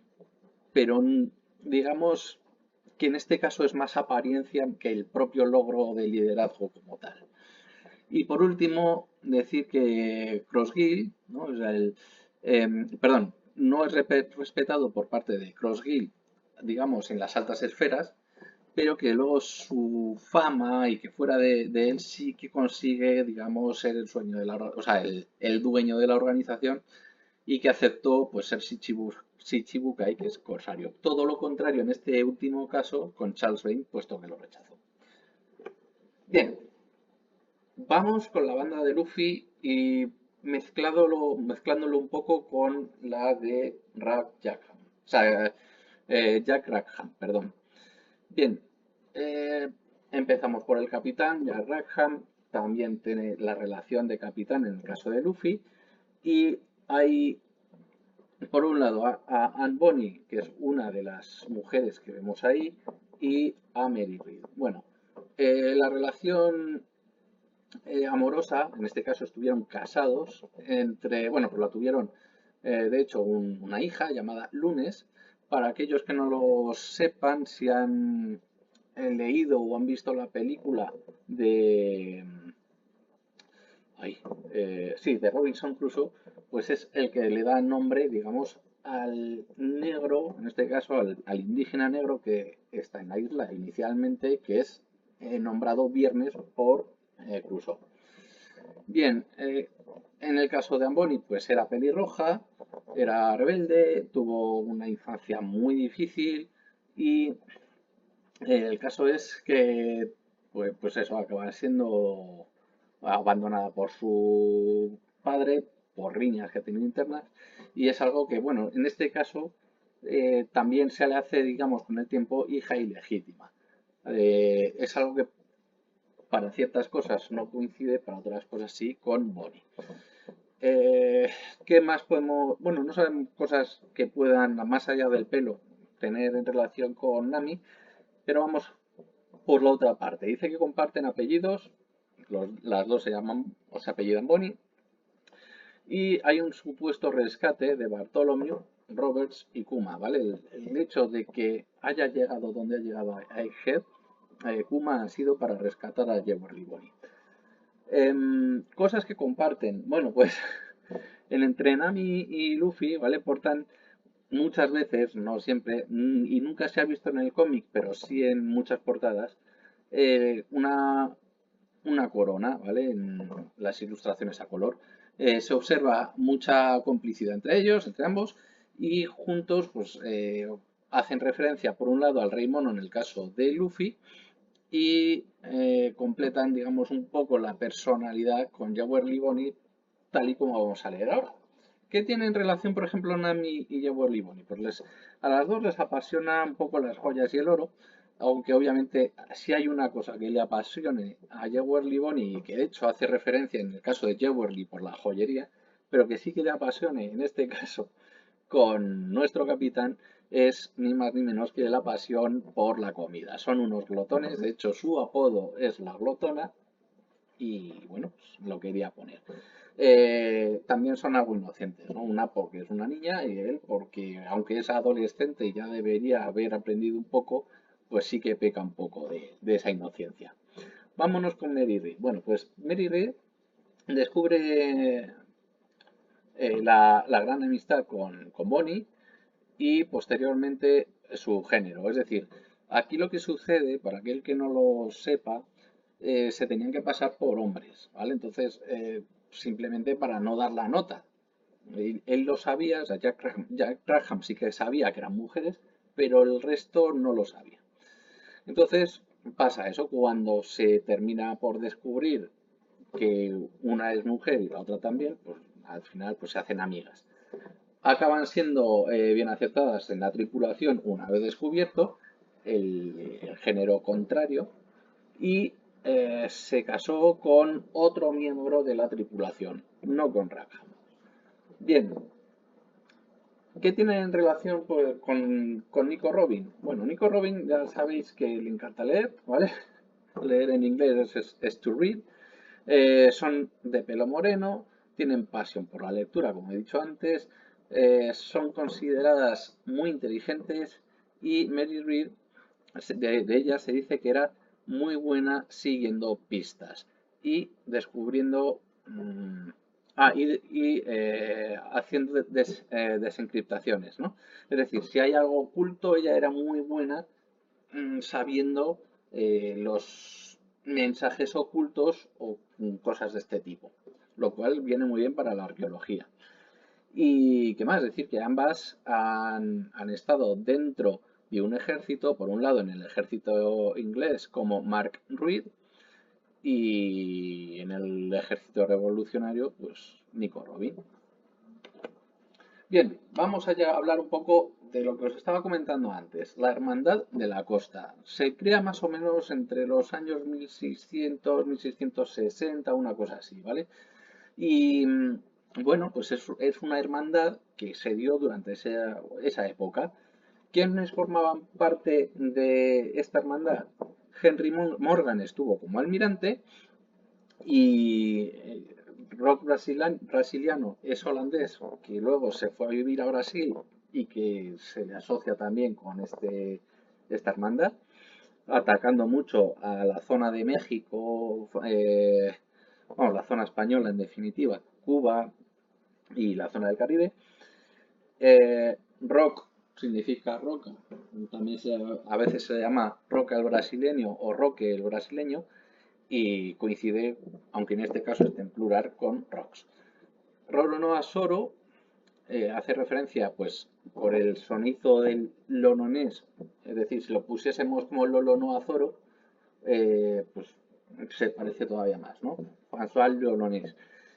digamos que en este caso es más apariencia que el propio logro de liderazgo como tal. Y por último, decir que Crossgill, ¿no? O sea, perdón, no es respetado por parte de Crossgill, digamos, en las altas esferas, pero que luego su fama y que fuera de él sí que consigue, digamos, ser el sueño de o sea, el dueño de la organización y que aceptó pues ser Shichibukai, que es corsario. Todo lo contrario en este último caso con Charles Vane, puesto que lo rechazó. Bien, vamos con la banda de Luffy y mezclándolo un poco con la de Jackham. O sea, Jack Rackham, perdón. Bien, eh, empezamos por el capitán, Jack Rackham. También tiene la relación de capitán en el caso de Luffy. Y hay por un lado a Anne Bonny, que es una de las mujeres que vemos ahí, y a Mary Read. Bueno, la relación amorosa, en este caso estuvieron casados, bueno, pues la tuvieron, de hecho, una hija llamada Lunes. Para aquellos que no lo sepan, si han leído o han visto la película de sí, de Robinson Crusoe, pues es el que le da nombre, digamos, al negro, en este caso al indígena negro que está en la isla inicialmente, que es nombrado Viernes por Crusoe. Bien, en el caso de Amboni, pues era pelirroja, era rebelde, tuvo una infancia muy difícil y el caso es que, pues eso, acaba siendo abandonada por su padre, por riñas que ha tenido internas, y es algo que, bueno, en este caso también se le hace, digamos, con el tiempo hija ilegítima. Es algo que para ciertas cosas no coincide, para otras cosas sí, con Bonnie. Eh, ¿Qué más podemos...? Bueno, no sabemos cosas que puedan, más allá del pelo, tener en relación con Nami, pero vamos por la otra parte. Dice que comparten apellidos, las dos se llaman o se apellidan Bonnie, y hay un supuesto rescate de Bartholomew, Roberts y Kuma, ¿vale? El hecho de que haya llegado donde ha llegado a Egghead, Kuma ha sido para rescatar a Jewelry Bonnie. Cosas que comparten. Bueno, pues entre Nami y Luffy, ¿vale? Portan muchas veces, no siempre, y nunca se ha visto en el cómic, pero sí en muchas portadas, una corona, ¿vale? En las ilustraciones a color. Se observa mucha complicidad entre ellos, entre ambos, y juntos pues hacen referencia por un lado al Rey Mono en el caso de Luffy y completan, digamos, un poco la personalidad con Jawel y Bonnie, tal y como vamos a leer ahora. ¿Qué tienen en relación, por ejemplo, Nami y Jawel y Bonnie? Pues a las dos les apasiona un poco las joyas y el oro, aunque obviamente si hay una cosa que le apasione a Jawel y Bonnie, y que de hecho hace referencia en el caso de Jawel por la joyería, pero que sí que le apasione en este caso con nuestro capitán, es ni más ni menos que la pasión por la comida. Son unos glotones, de hecho su apodo es la glotona y bueno, pues lo quería poner. También son algo inocentes, ¿no? Una porque es una niña y él porque aunque es adolescente y ya debería haber aprendido un poco, pues sí que peca un poco de esa inocencia. Vámonos con Mary Read. Bueno, pues Mary Read descubre la gran amistad con Bonnie y posteriormente su género. Es decir, aquí lo que sucede, para aquel que no lo sepa, se tenían que pasar por hombres, ¿vale? Entonces, simplemente para no dar la nota. Él lo sabía, o sea, Jack Graham sí que sabía que eran mujeres, pero el resto no lo sabía. Entonces, pasa eso cuando se termina por descubrir que una es mujer y la otra también, pues al final pues se hacen amigas. Acaban siendo bien aceptadas en la tripulación una vez descubierto el género contrario y se casó con otro miembro de la tripulación, no con Rackham. Bien, ¿qué tiene en relación pues, con Nico Robin? Bueno, Nico Robin ya sabéis que le encanta leer, ¿vale? Leer en inglés es to read. Son de pelo moreno, tienen pasión por la lectura, como he dicho antes, son consideradas muy inteligentes y Mary Read, de ella se dice que era muy buena siguiendo pistas y descubriendo haciendo desencriptaciones, ¿no? Es decir, si hay algo oculto, ella era muy buena sabiendo los mensajes ocultos o cosas de este tipo, lo cual viene muy bien para la arqueología. Y qué más, decir que ambas han estado dentro de un ejército, por un lado en el ejército inglés como Mark Reed y en el ejército revolucionario pues Nico Robin. Bien, vamos a hablar un poco de lo que os estaba comentando antes, la Hermandad de la Costa. Se crea más o menos entre los años 1600, 1660, una cosa así, ¿vale? Y bueno, pues es una hermandad que se dio durante esa época. ¿Quiénes formaban parte de esta hermandad? Henry Morgan estuvo como almirante y rock brasiliano es holandés, que luego se fue a vivir a Brasil y que se le asocia también con esta hermandad, atacando mucho a la zona de México, vamos, la zona española en definitiva, Cuba y la zona del Caribe. Rock significa roca, también a veces se llama roca el brasileño o roque el brasileño, y coincide, aunque en este caso esté en plural, con rocks. Roronoa Soro hace referencia, pues, por el sonido del lononés, es decir, si lo pusiésemos como Lolonoa Zoro, pues se parece todavía más, ¿no? François Lolonés.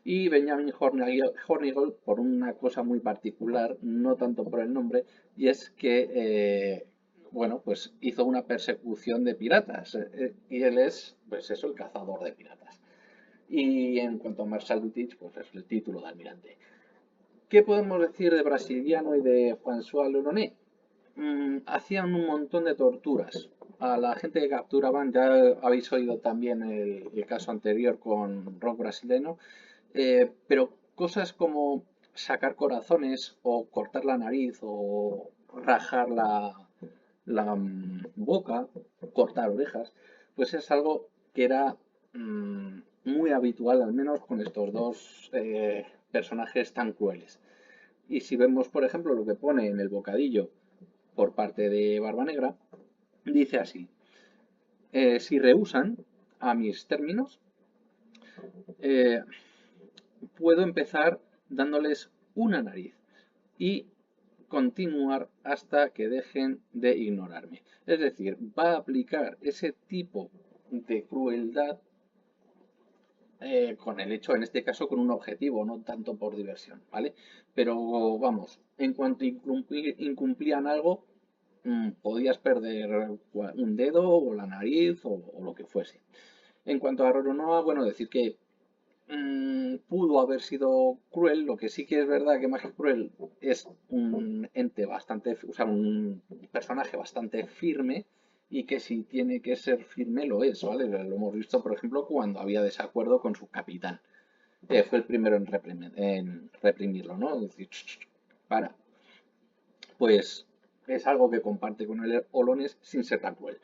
Y Benjamin Hornigold por una cosa muy particular, no tanto por el nombre, y es que bueno, pues hizo una persecución de piratas y él es, pues eso, el cazador de piratas. Y en cuanto a Marshall Lutich, pues es el título de almirante. ¿Qué podemos decir de Brasiliano y de François Leronet? Hacían un montón de torturas. A la gente que capturaban, ya habéis oído también el caso anterior con rock brasileño, pero cosas como sacar corazones o cortar la nariz o rajar la boca, cortar orejas, pues es algo que era muy habitual, al menos con estos dos personajes tan crueles. Y si vemos, por ejemplo, lo que pone en el bocadillo por parte de Barba Negra, dice así. si rehusan a mis términos, eh, puedo empezar dándoles una nariz y continuar hasta que dejen de ignorarme. Es decir, va a aplicar ese tipo de crueldad con el hecho, en este caso, con un objetivo, no tanto por diversión, ¿vale? Pero vamos, en cuanto incumplían algo, podías perder un dedo o la nariz o lo que fuese. En cuanto a Roronoa, bueno, decir que pudo haber sido cruel, lo que sí que es verdad que más que cruel es un ente bastante, o sea, un personaje bastante firme y que si tiene que ser firme lo es, ¿vale? Lo hemos visto, por ejemplo, cuando había desacuerdo con su capitán. Fue el primero en reprimirlo, ¿no? Es decir, para. Pues es algo que comparte con el Olones sin ser tan cruel.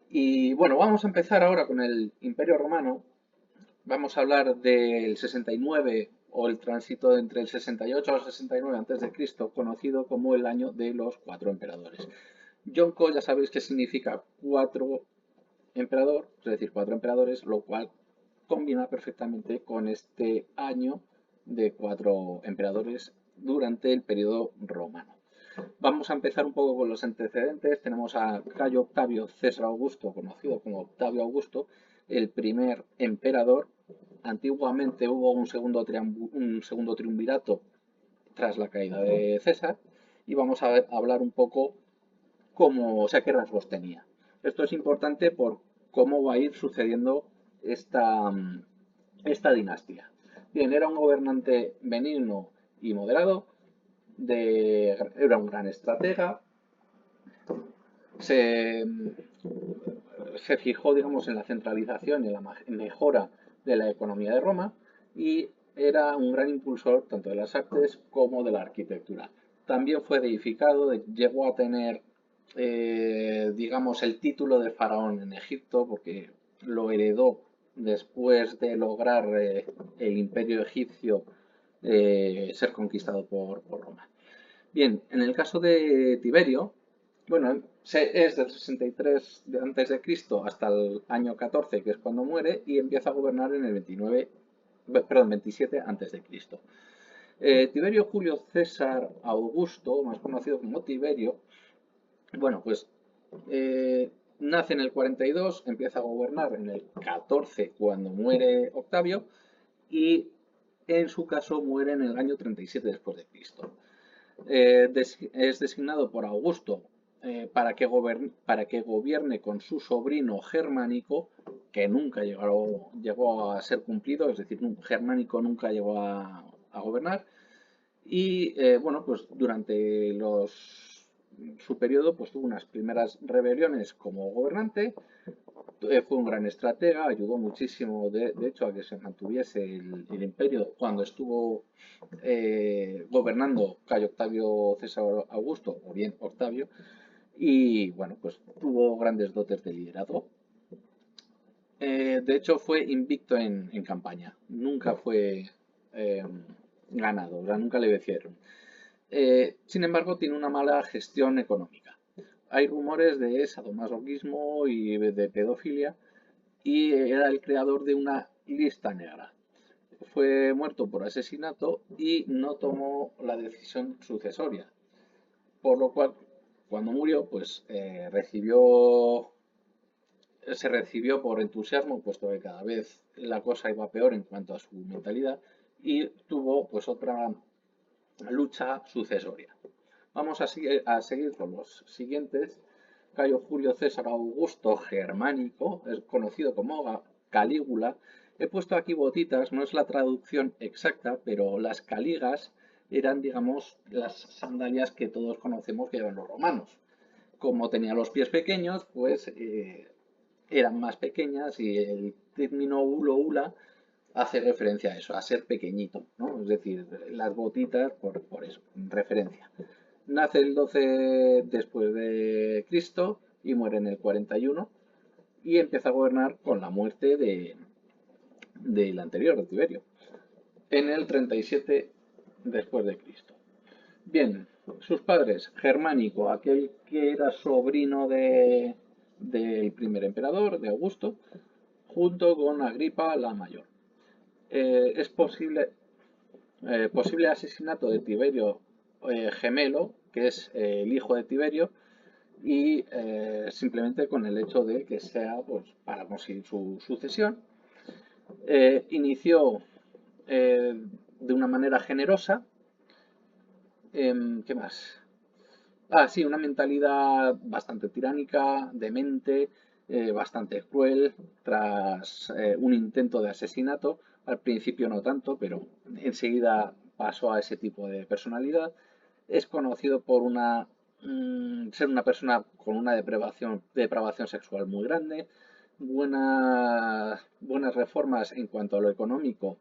Y bueno, vamos a empezar ahora con el Imperio Romano. Vamos a hablar del 69 o el tránsito entre el 68 al 69 a.C., conocido como el año de los cuatro emperadores. Yonko ya sabéis que significa cuatro emperador, es decir, cuatro emperadores, lo cual combina perfectamente con este año de cuatro emperadores durante el periodo romano. Vamos a empezar un poco con los antecedentes. Tenemos a Cayo Octavio César Augusto, conocido como Octavio Augusto, el primer emperador. Antiguamente hubo un segundo triunvirato tras la caída de César y vamos a hablar un poco cómo, o sea, qué rasgos tenía. Esto es importante por cómo va a ir sucediendo esta dinastía. Bien, era un gobernante benigno y moderado, era un gran estratega, se, se fijó, digamos, en la centralización y en la mejora de la economía de Roma y era un gran impulsor tanto de las artes como de la arquitectura. También fue deificado, llegó a tener, digamos, el título de faraón en Egipto porque lo heredó después de lograr el imperio egipcio ser conquistado por Roma. Bien, en el caso de Tiberio, bueno, es del 63 a.C. hasta el año 14, que es cuando muere, y empieza a gobernar en el 27 a.C. Tiberio Julio César Augusto, más conocido como Tiberio, bueno, pues nace en el 42, empieza a gobernar en el 14 cuando muere Octavio y en su caso muere en el año 37 después de Cristo. Es designado por Augusto para que gobierne con su sobrino germánico, que nunca llegó a ser cumplido, es decir, un germánico nunca llegó a gobernar. Y bueno, pues durante su periodo pues tuvo unas primeras rebeliones como gobernante, fue un gran estratega, ayudó muchísimo, de hecho, a que se mantuviese el imperio cuando estuvo gobernando Cayo Octavio César Augusto, o bien Octavio, y bueno, pues tuvo grandes dotes de liderazgo. De hecho, fue invicto en campaña, nunca fue ganado, o sea, nunca le vencieron. Sin embargo, tiene una mala gestión económica. Hay rumores de sadomasoquismo y de pedofilia y era el creador de una lista negra. Fue muerto por asesinato y no tomó la decisión sucesoria, por lo cual cuando murió pues se recibió por entusiasmo, puesto que cada vez la cosa iba peor en cuanto a su mentalidad y tuvo pues otra lucha sucesoria. Vamos a seguir con los siguientes. Cayo Julio César Augusto Germánico, es conocido como Calígula. He puesto aquí botitas, no es la traducción exacta, pero las caligas eran, digamos, las sandalias que todos conocemos que llevan los romanos. Como tenían los pies pequeños, pues eran más pequeñas y el término ulo ula hace referencia a eso, a ser pequeñito, ¿no? Es decir, las botitas por eso, en referencia. Nace el 12 después de Cristo y muere en el 41 y empieza a gobernar con la muerte del anterior, de Tiberio, en el 37 después de Cristo. Bien, sus padres, Germánico, aquel que era sobrino del primer emperador, de Augusto, junto con Agripa la Mayor. Es posible asesinato de Tiberio Gemelo, que es el hijo de Tiberio, y simplemente con el hecho de que sea pues, para conseguir su sucesión. Inició de una manera generosa. ¿Qué más? Sí, una mentalidad bastante tiránica, demente, bastante cruel, tras un intento de asesinato. Al principio no tanto, pero enseguida pasó a ese tipo de personalidad. Es conocido por ser una persona con una depravación sexual muy grande, buenas reformas en cuanto a lo económico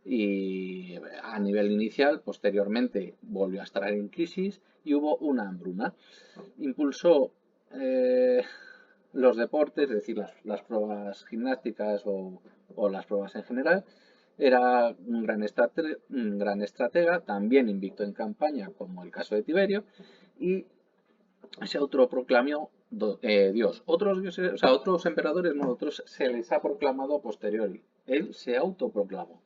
y a nivel inicial. Posteriormente volvió a estar en crisis y hubo una hambruna. Impulsó los deportes, es decir, las pruebas gimnásticas o las pruebas en general. Era un gran estratega, también invicto en campaña, como el caso de Tiberio, y se autoproclamó Dios. Otros dioses, o sea, otros emperadores, no, otros se les ha proclamado a posteriori. Él se autoproclamó.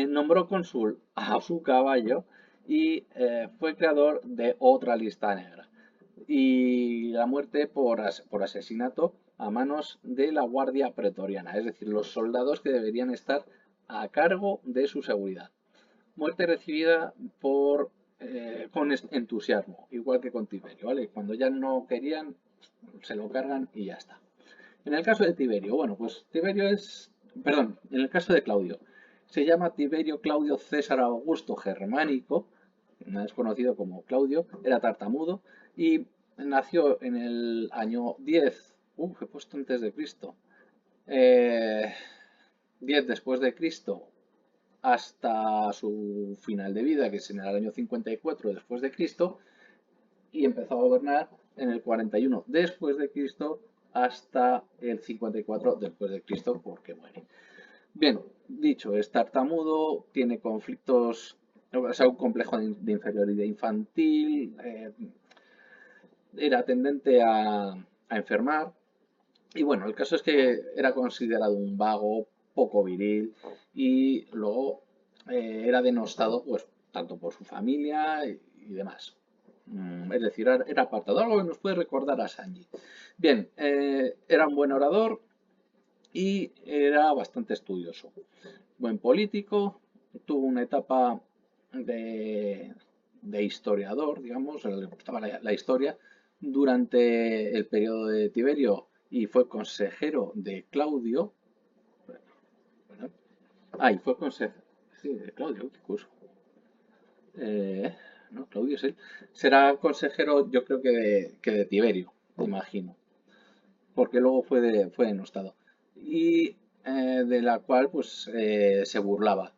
Nombró cónsul a su caballo y fue creador de otra lista negra. Y la muerte por asesinato a manos de la Guardia Pretoriana, es decir, los soldados que deberían estar a cargo de su seguridad. Muerte recibida con entusiasmo, igual que con Tiberio, ¿vale? Cuando ya no querían, se lo cargan y ya está. En el caso de Tiberio, bueno, pues perdón, en el caso de Claudio, se llama Tiberio Claudio César Augusto Germánico, es conocido como Claudio, era tartamudo y nació en el año 10, he puesto antes de Cristo, 10 después de Cristo hasta su final de vida, que es en el año 54 después de Cristo, y empezó a gobernar en el 41 después de Cristo hasta el 54 después de Cristo, porque muere. Bien, dicho, es tartamudo, tiene conflictos, o sea, un complejo de inferioridad infantil, era tendente a enfermar, y bueno, el caso es que era considerado un vago, poco viril, y luego era denostado, pues, tanto por su familia y demás. Es decir, era apartado, algo que nos puede recordar a Sanji. Bien, era un buen orador y era bastante estudioso. Buen político, tuvo una etapa de historiador, digamos, le gustaba la historia, durante el periodo de Tiberio y fue consejero de Claudio. Bueno, y fue consejero. Sí, de Claudio, qué curioso. No, Claudio es él. Será consejero, yo creo que de Tiberio, me imagino, porque luego fue denostado. Y de la cual, pues, se burlaba.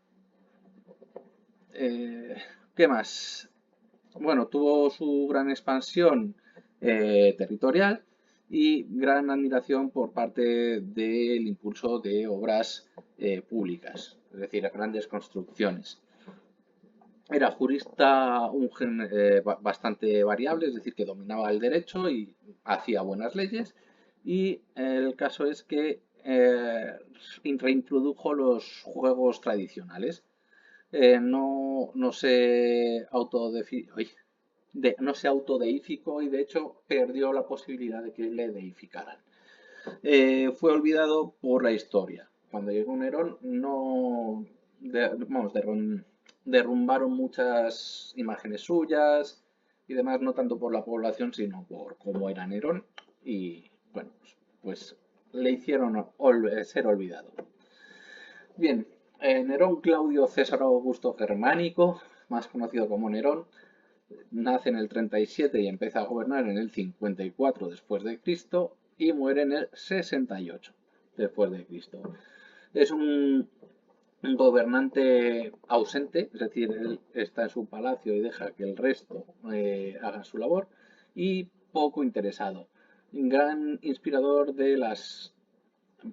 Eh, ¿Qué más? Bueno, tuvo su gran expansión territorial y gran admiración por parte del impulso de obras públicas, es decir, grandes construcciones. Era jurista bastante variable, es decir, que dominaba el derecho y hacía buenas leyes. Y el caso es que reintrodujo los juegos tradicionales. No se no se autodeificó y de hecho perdió la posibilidad de que le deificaran. Fue olvidado por la historia. Cuando llegó Nerón, no, vamos, derrumbaron muchas imágenes suyas y demás, no tanto por la población, sino por cómo era Nerón. Y bueno, pues le hicieron ser olvidado. Bien, Nerón Claudio César Augusto Germánico, más conocido como Nerón, nace en el 37 y empieza a gobernar en el 54 después de Cristo y muere en el 68 después de Cristo. Es un gobernante ausente, es decir, él está en su palacio y deja que el resto haga su labor, y poco interesado. Gran inspirador de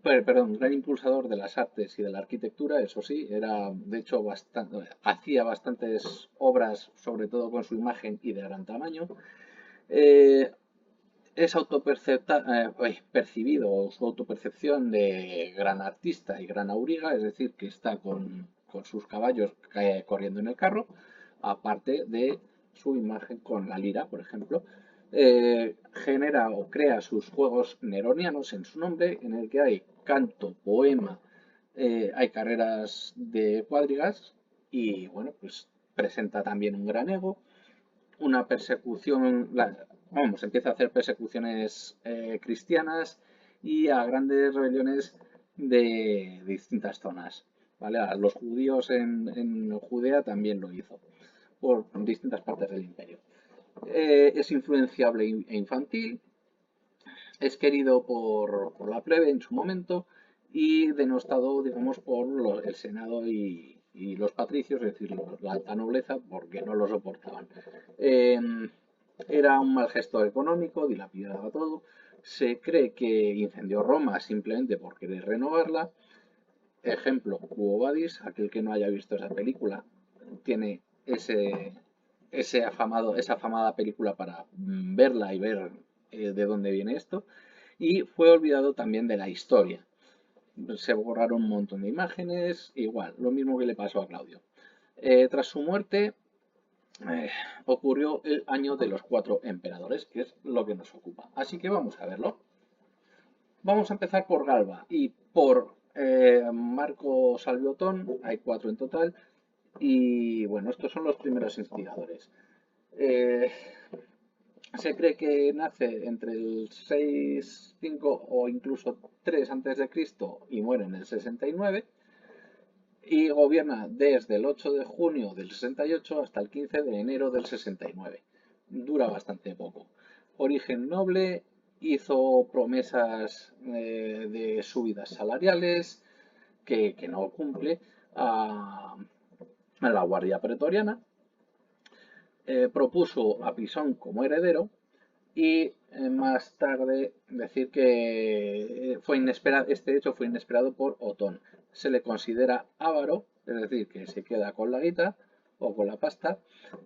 gran impulsador de las artes y de la arquitectura, eso sí, era de hecho hacía bastantes obras, sobre todo con su imagen y de gran tamaño. es percibido, o su autopercepción de gran artista y gran auriga, es decir, que está con sus caballos corriendo en el carro, aparte de su imagen con la lira, por ejemplo. Genera o crea sus juegos neronianos en su nombre, en el que hay canto, poema, hay carreras de cuadrigas y, bueno, pues presenta también un gran ego, una persecución, vamos, empieza a hacer persecuciones cristianas y a grandes rebeliones de distintas zonas. ¿Vale? A los judíos en Judea también lo hizo, por distintas partes del imperio. Es influenciable e infantil, es querido por la plebe en su momento y denostado, digamos, por el Senado y los patricios, es decir, la alta nobleza, porque no lo soportaban. Eh, Era un mal gestor económico, dilapidaba todo. Se cree que incendió Roma simplemente por querer renovarla. Ejemplo, Quo Vadis, aquel que no haya visto esa película, tiene esa afamada película para verla y ver de dónde viene esto. Y fue olvidado también de la historia. Se borraron un montón de imágenes, igual, lo mismo que le pasó a Claudio. Tras su muerte, ocurrió el año de los 4 emperadores, que es lo que nos ocupa. Así que vamos a verlo. Vamos a empezar por Galba y por Marco Salvio Otón, hay 4 en total, y bueno, estos son los primeros instigadores. Eh, Se cree que nace entre el 6, 5 o incluso 3 antes de Cristo y muere en el 69 y gobierna desde el 8 de junio del 68 hasta el 15 de enero del 69. Dura bastante poco. Origen noble, hizo promesas de subidas salariales que no cumple a la Guardia Pretoriana. Propuso a Pisón como heredero y más tarde decir que fue inesperado, este hecho fue inesperado por Otón. Se le considera avaro, es decir, que se queda con la guita o con la pasta,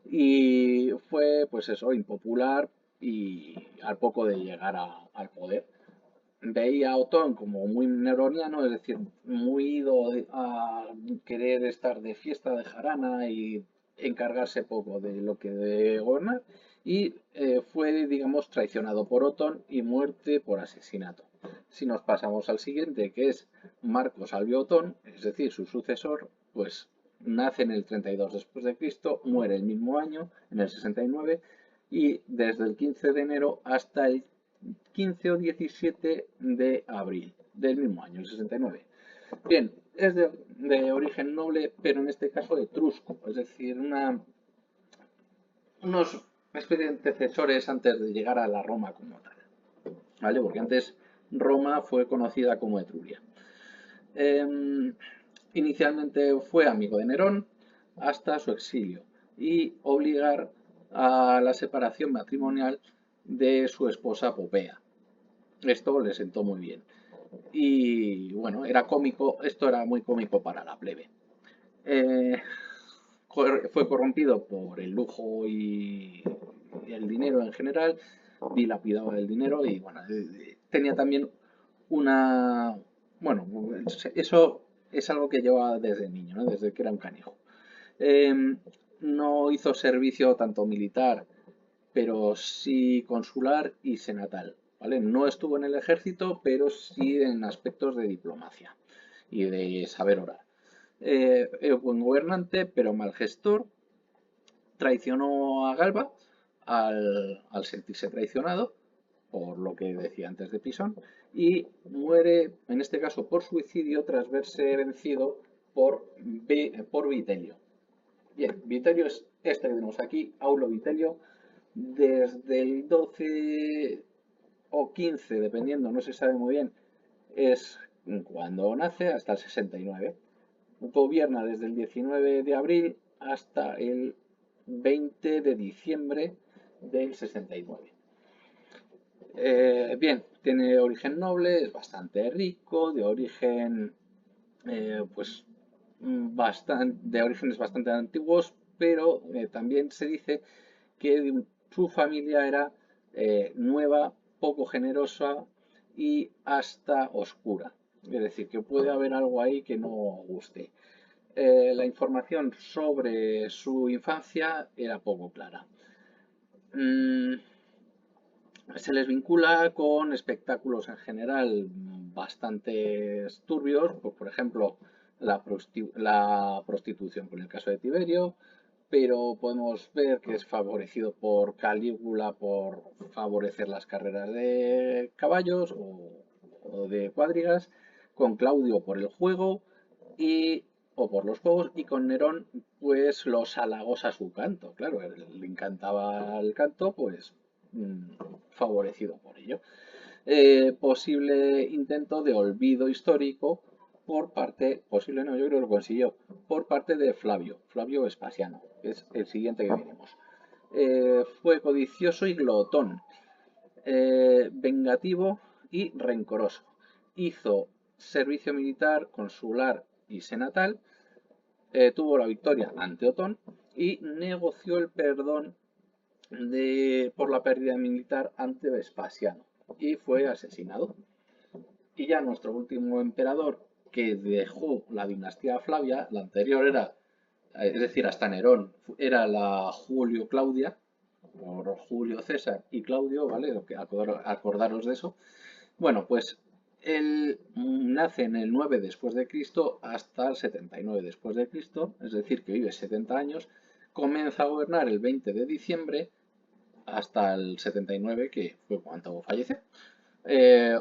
y fue, pues eso, impopular y al poco de llegar al poder. Veía a Otón como muy neroniano, es decir, muy ido a querer estar de fiesta, de jarana y encargarse poco de lo que de gobernar, y fue, digamos, traicionado por Otón y muerte por asesinato. Si nos pasamos al siguiente, que es Marco Salvio Otón, es decir, su sucesor, pues nace en el 32 después de Cristo, muere el mismo año, en el 69, y desde el 15 de enero hasta el 15 o 17 de abril del mismo año, el 69. Bien, es de origen noble, pero en este caso etrusco, es decir, unos especie de antecesores antes de llegar a la Roma como tal, ¿vale? Porque antes Roma fue conocida como Etruria. Inicialmente fue amigo de Nerón hasta su exilio y obligar a la separación matrimonial de su esposa Popea. Esto le sentó muy bien. Y bueno, era cómico, esto era muy cómico para la plebe. Eh, Fue corrompido por el lujo y el dinero en general, dilapidaba el dinero y bueno, tenía también una... Bueno, eso es algo que lleva desde niño, ¿no? Desde que era un canijo. Eh, no hizo servicio tanto militar, pero sí consular y senatal, ¿vale? No estuvo en el ejército, pero sí en aspectos de diplomacia y de saber orar. Buen gobernante, pero mal gestor. Traicionó a Galba al sentirse traicionado, por lo que decía antes de Pisón, y muere, en este caso por suicidio, tras verse vencido por Vitelio. Bien, Vitelio es este que tenemos aquí, Aulo Vitelio, desde el 12 o 15, dependiendo, no se sabe muy bien, es cuando nace, hasta el 69. Gobierna desde el 19 de abril hasta el 20 de diciembre del 69. Bien, tiene origen noble, es bastante rico, de origen, pues, de orígenes bastante antiguos, pero también se dice que su familia era nueva poco generosa y hasta oscura. Es decir, que puede haber algo ahí que no guste. La información sobre su infancia era poco clara. Mm, Se les vincula con espectáculos en general bastante turbios, pues, por ejemplo, la prostitución, por el caso de Tiberio, pero podemos ver que es favorecido por Calígula por favorecer las carreras de caballos o de cuadrigas, con Claudio por el juego y o por los juegos, y con Nerón pues los halagos a su canto. Claro, le encantaba el canto, pues favorecido por ello. Posible intento de olvido histórico por parte, posible no, yo creo que lo consiguió, por parte de Flavio Vespasiano, que es el siguiente que veremos. Fue codicioso y glotón, vengativo y rencoroso. Hizo servicio militar, consular y senatal, tuvo la victoria ante Otón y negoció el perdón por la pérdida militar ante Vespasiano y fue asesinado. Y ya nuestro último emperador que dejó la dinastía Flavia, la anterior era, es decir, hasta Nerón, era la Julio Claudia, por Julio César y Claudio, ¿vale? Acordaros de eso. Bueno, pues él nace en el 9 después de Cristo hasta el 79 después de Cristo, es decir, que vive 70 años, comienza a gobernar el 20 de diciembre hasta el 79, que fue cuando falleció.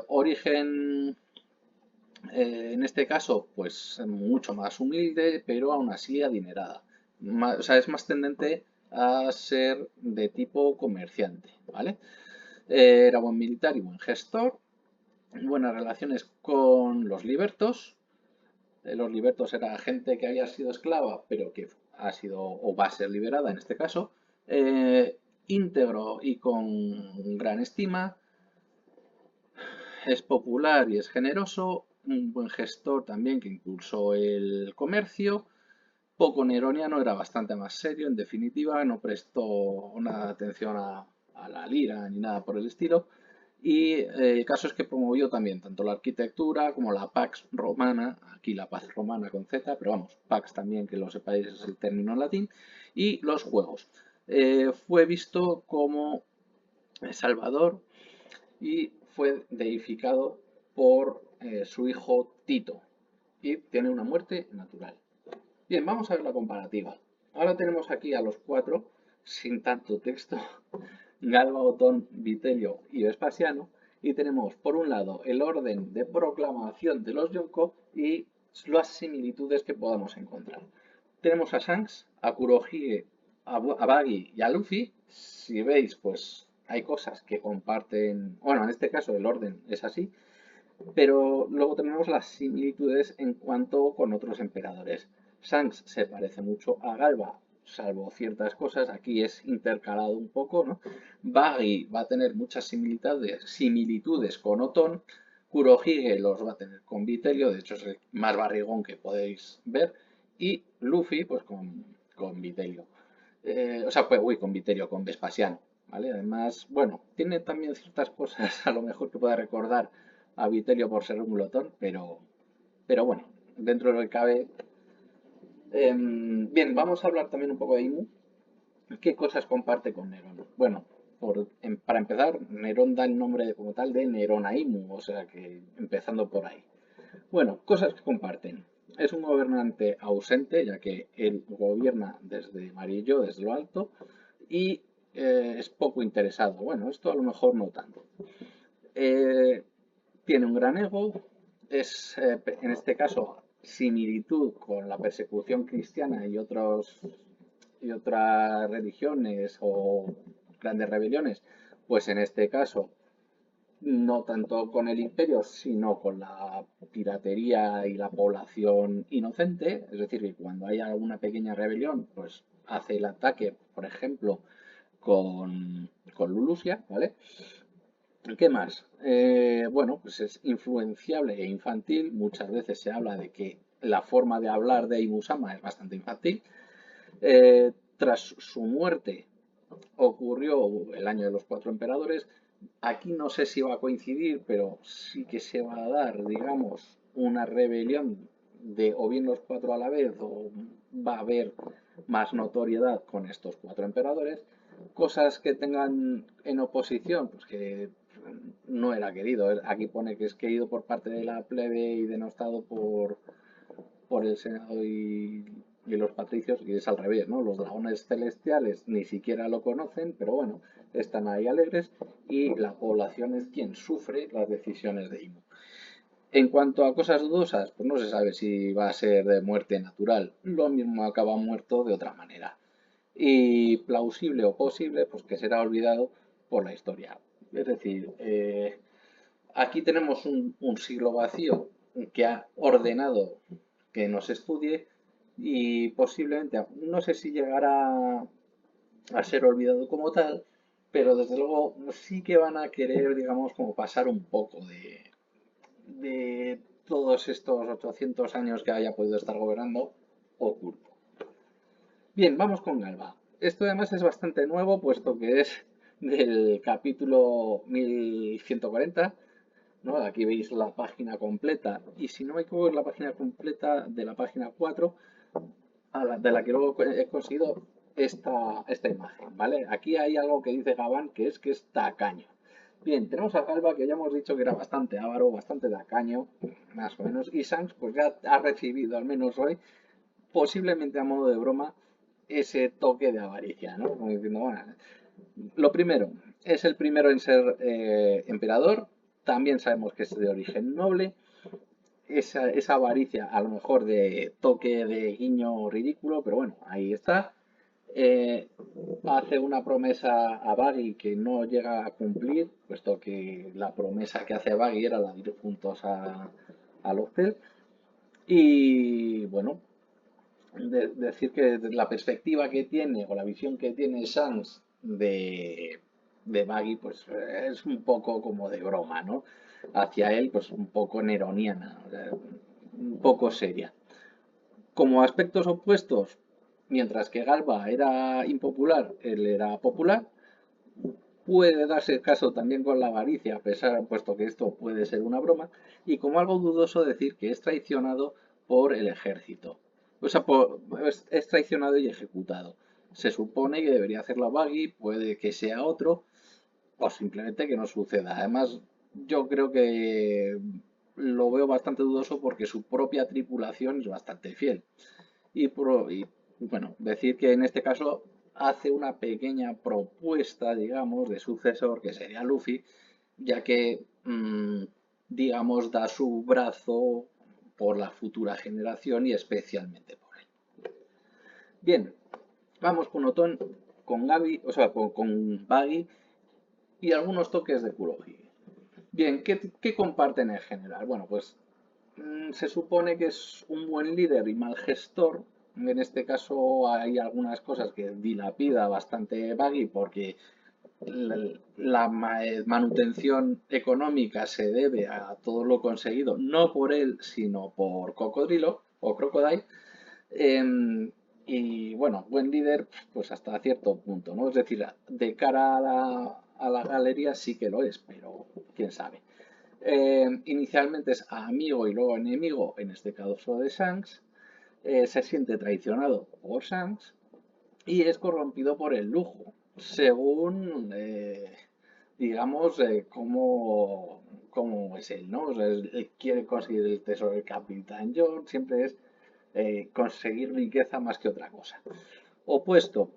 Origen, en este caso, pues mucho más humilde, pero aún así adinerada. O sea, es más tendente a ser de tipo comerciante, ¿vale? Era buen militar y buen gestor, buenas relaciones con los libertos. Los libertos era gente que había sido esclava, pero que ha sido o va a ser liberada en este caso. Íntegro y con gran estima, es popular y es generoso, un buen gestor también que impulsó el comercio, poco neroniano, era bastante más serio, en definitiva, no prestó una atención a la lira ni nada por el estilo. Y el caso es que promovió también tanto la arquitectura como la Pax Romana, aquí la paz romana con Z, pero vamos, Pax también, que lo sepáis, es el término en latín, y los juegos. Fue visto como salvador y fue deificado por su hijo Tito y tiene una muerte natural. Bien, vamos a ver la comparativa. Ahora tenemos aquí a los cuatro, sin tanto texto, Galba, Otón, Vitelio y Vespasiano, y tenemos por un lado el orden de proclamación de los Yonko y las similitudes que podamos encontrar. Tenemos a Shanks, a Kurohige, a Buggy y a Luffy. Si veis, pues hay cosas que comparten. Bueno, en este caso el orden es así, pero luego tenemos las similitudes en cuanto con otros emperadores. Shanks se parece mucho a Galba, salvo ciertas cosas, aquí es intercalado un poco, ¿no? Buggy va a tener muchas similitudes con Otón, Kurohige los va a tener con Vitelio, de hecho es el más barrigón que podéis ver, y Luffy pues con Vitelio. O sea, pues, con Vitelio, con Vespasiano, ¿vale? Además, bueno, tiene también ciertas cosas a lo mejor que pueda recordar a Vitelio por ser un glotón, pero bueno, dentro de lo que cabe. Bien, vamos a hablar también un poco de Imu. ¿Qué cosas comparte con Nerón? Bueno, para empezar, Nerón da el nombre como tal de Nerona Imu, o sea que empezando por ahí. Bueno, cosas que comparten. Es un gobernante ausente, ya que él gobierna desde Marillo, desde lo alto, y es poco interesado. Bueno, esto a lo mejor no tanto. Eh, Tiene un gran ego, es en este caso similitud con la persecución cristiana y otras religiones o grandes rebeliones, pues en este caso no tanto con el imperio, sino con la piratería y la población inocente, es decir, que cuando hay alguna pequeña rebelión, pues hace el ataque, por ejemplo, con Lulusia, ¿vale? ¿Qué más? Bueno, pues es influenciable e infantil. Muchas veces se habla de que la forma de hablar de Imusama es bastante infantil. Tras su muerte ocurrió el año de los cuatro emperadores, Aquí no sé si va a coincidir, pero sí que se va a dar, digamos, una rebelión de o bien los cuatro a la vez o va a haber más notoriedad con estos cuatro emperadores. Cosas que tengan en oposición, pues que no era querido. Aquí pone que es querido por parte de la plebe y denostado por el Senado y los patricios, y es al revés, ¿no? Los dragones celestiales ni siquiera lo conocen, pero bueno, están ahí alegres y la población es quien sufre las decisiones de Imo. En cuanto a cosas dudosas, pues no se sabe si va a ser de muerte natural. Lo mismo acaba muerto de otra manera. Y plausible o posible, pues que será olvidado por la historia. Es decir, aquí tenemos un siglo vacío que ha ordenado que nos estudie y posiblemente, no sé si llegará a ser olvidado como tal, pero desde luego sí que van a querer, digamos, como pasar un poco de todos estos 800 años que haya podido estar gobernando oculto. Bien, vamos con Galba. Esto además es bastante nuevo, puesto que es del capítulo 1140, ¿no? Aquí veis la página completa y si no me equivoco es la página completa de la página 4 de la que luego he conseguido esta imagen, ¿vale? Aquí hay algo que dice Gabán que es tacaño. Bien, tenemos a Galba que ya hemos dicho que era bastante avaro, bastante tacaño, más o menos, y Shanks pues ya ha recibido, al menos hoy, posiblemente a modo de broma, ese toque de avaricia, ¿no? Como diciendo, bueno, lo primero, es el primero en ser emperador, también sabemos que es de origen noble, esa avaricia a lo mejor de toque de guiño ridículo, pero bueno, ahí está. Eh, Hace una promesa a Baggy que no llega a cumplir, puesto que la promesa que hace Baggy era la de ir juntos al hotel. Y bueno, decir que la perspectiva que tiene o la visión que tiene Sans de Baggy, pues es un poco como de broma, ¿no? Hacia él, pues un poco neroniana, o sea, un poco seria. Como aspectos opuestos, mientras que Galba era impopular, él era popular, puede darse el caso también con la avaricia, a pesar, puesto que esto puede ser una broma, y como algo dudoso decir que es traicionado por el ejército. O sea, es traicionado y ejecutado. Se supone que debería hacerlo Baggy, puede que sea otro, o simplemente que no suceda. Además, yo creo que lo veo bastante dudoso porque su propia tripulación es bastante fiel. Y bueno, decir que en este caso hace una pequeña propuesta, digamos, de sucesor que sería Luffy, ya que, digamos, da su brazo por la futura generación y especialmente por él. Bien, vamos con Otón, con Gaby, o sea, con Baggy y algunos toques de Kurohige. Bien, ¿qué comparten en general? Bueno, pues se supone que es un buen líder y mal gestor. En este caso hay algunas cosas que dilapida bastante Baggy porque la manutención económica se debe a todo lo conseguido, no por él, sino por Cocodrilo o Crocodile. Y bueno, buen líder, pues hasta cierto punto, ¿no? Es decir, de cara a la galería sí que lo es, pero quién sabe. Inicialmente es amigo y luego enemigo, en este caso de Shanks. Se siente traicionado por Shanks y es corrompido por el lujo, según, digamos, cómo es él, ¿no? O sea, él quiere conseguir el tesoro del Capitán John, siempre es conseguir riqueza más que otra cosa. Opuesto,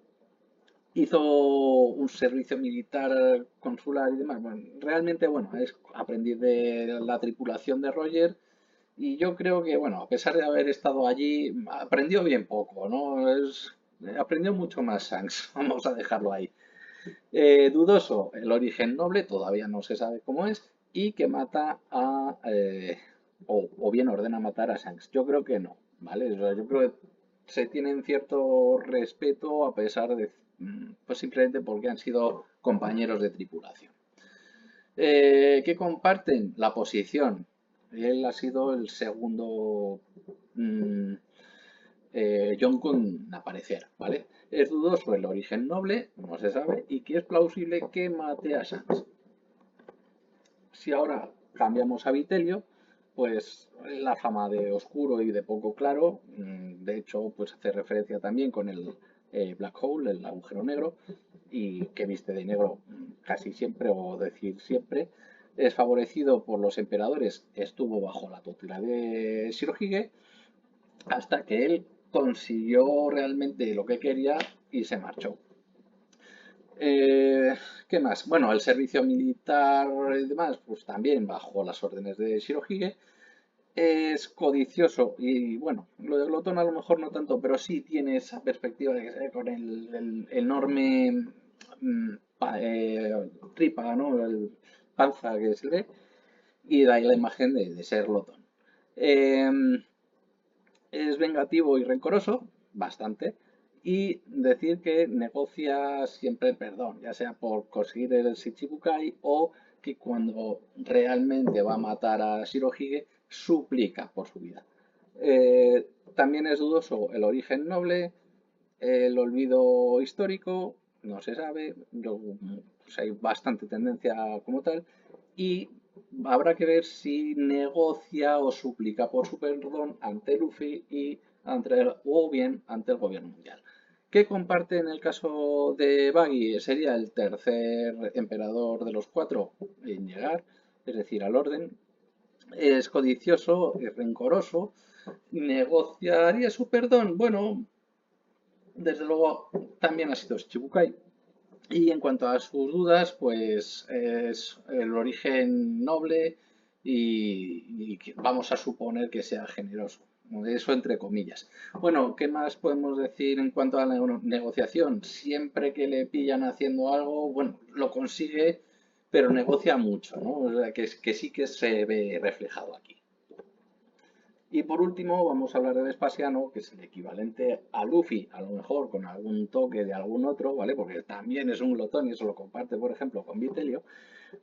hizo un servicio militar consular y demás. Bueno, realmente, bueno, es aprendiz de la tripulación de Roger y yo creo que, bueno, a pesar de haber estado allí, aprendió bien poco, ¿no? Aprendió mucho más Shanks, vamos a dejarlo ahí. Dudoso, el origen noble, todavía no se sabe cómo es, y que mata o bien ordena matar a Shanks. Yo creo que no, ¿vale? O sea, yo creo que se tienen cierto respeto a pesar de, pues simplemente porque han sido compañeros de tripulación. ¿Qué comparten? La posición. Él ha sido el segundo mm, Yonko en aparecer, ¿vale? Es dudoso el origen noble, no se sabe, y que es plausible que mate a Shanks. Si ahora cambiamos a Vitelio, pues la fama de oscuro y de poco claro, de hecho, pues hace referencia también con el black hole, el agujero negro, y que viste de negro casi siempre, o decir siempre, es favorecido por los emperadores, estuvo bajo la tutela de Shirohige, hasta que él consiguió realmente lo que quería y se marchó. Eh, ¿Qué más? Bueno, el servicio militar y demás, pues también bajo las órdenes de Shirohige. Es codicioso y bueno, lo de glotón a lo mejor no tanto, pero sí tiene esa perspectiva de que con el enorme tripa, ¿no? El panza que se ve y da ahí la imagen de ser glotón. Eh, es vengativo y rencoroso, bastante, y decir que negocia siempre el perdón, ya sea por conseguir el Shichibukai o que cuando realmente va a matar a Shirohige, suplica por su vida. También es dudoso el origen noble, el olvido histórico, no se sabe, pues hay bastante tendencia como tal, y habrá que ver si negocia o suplica por su perdón ante Luffy y o bien ante el gobierno mundial. ¿Qué comparte en el caso de Baggy? Sería el tercer emperador de los cuatro en llegar, es decir, al orden. Es codicioso y rencoroso. ¿Negociaría su perdón? Bueno, desde luego también ha sido Shichibukai. Y en cuanto a sus dudas, pues es el origen noble y que vamos a suponer que sea generoso. Eso entre comillas. Bueno, ¿qué más podemos decir en cuanto a la negociación? Siempre que le pillan haciendo algo, bueno, lo consigue, pero negocia mucho, ¿no? O sea, que sí que se ve reflejado aquí. Y por último, vamos a hablar de Vespasiano, que es el equivalente a Luffy, a lo mejor con algún toque de algún otro, ¿vale? Porque también es un glotón y eso lo comparte, por ejemplo, con Vitelio.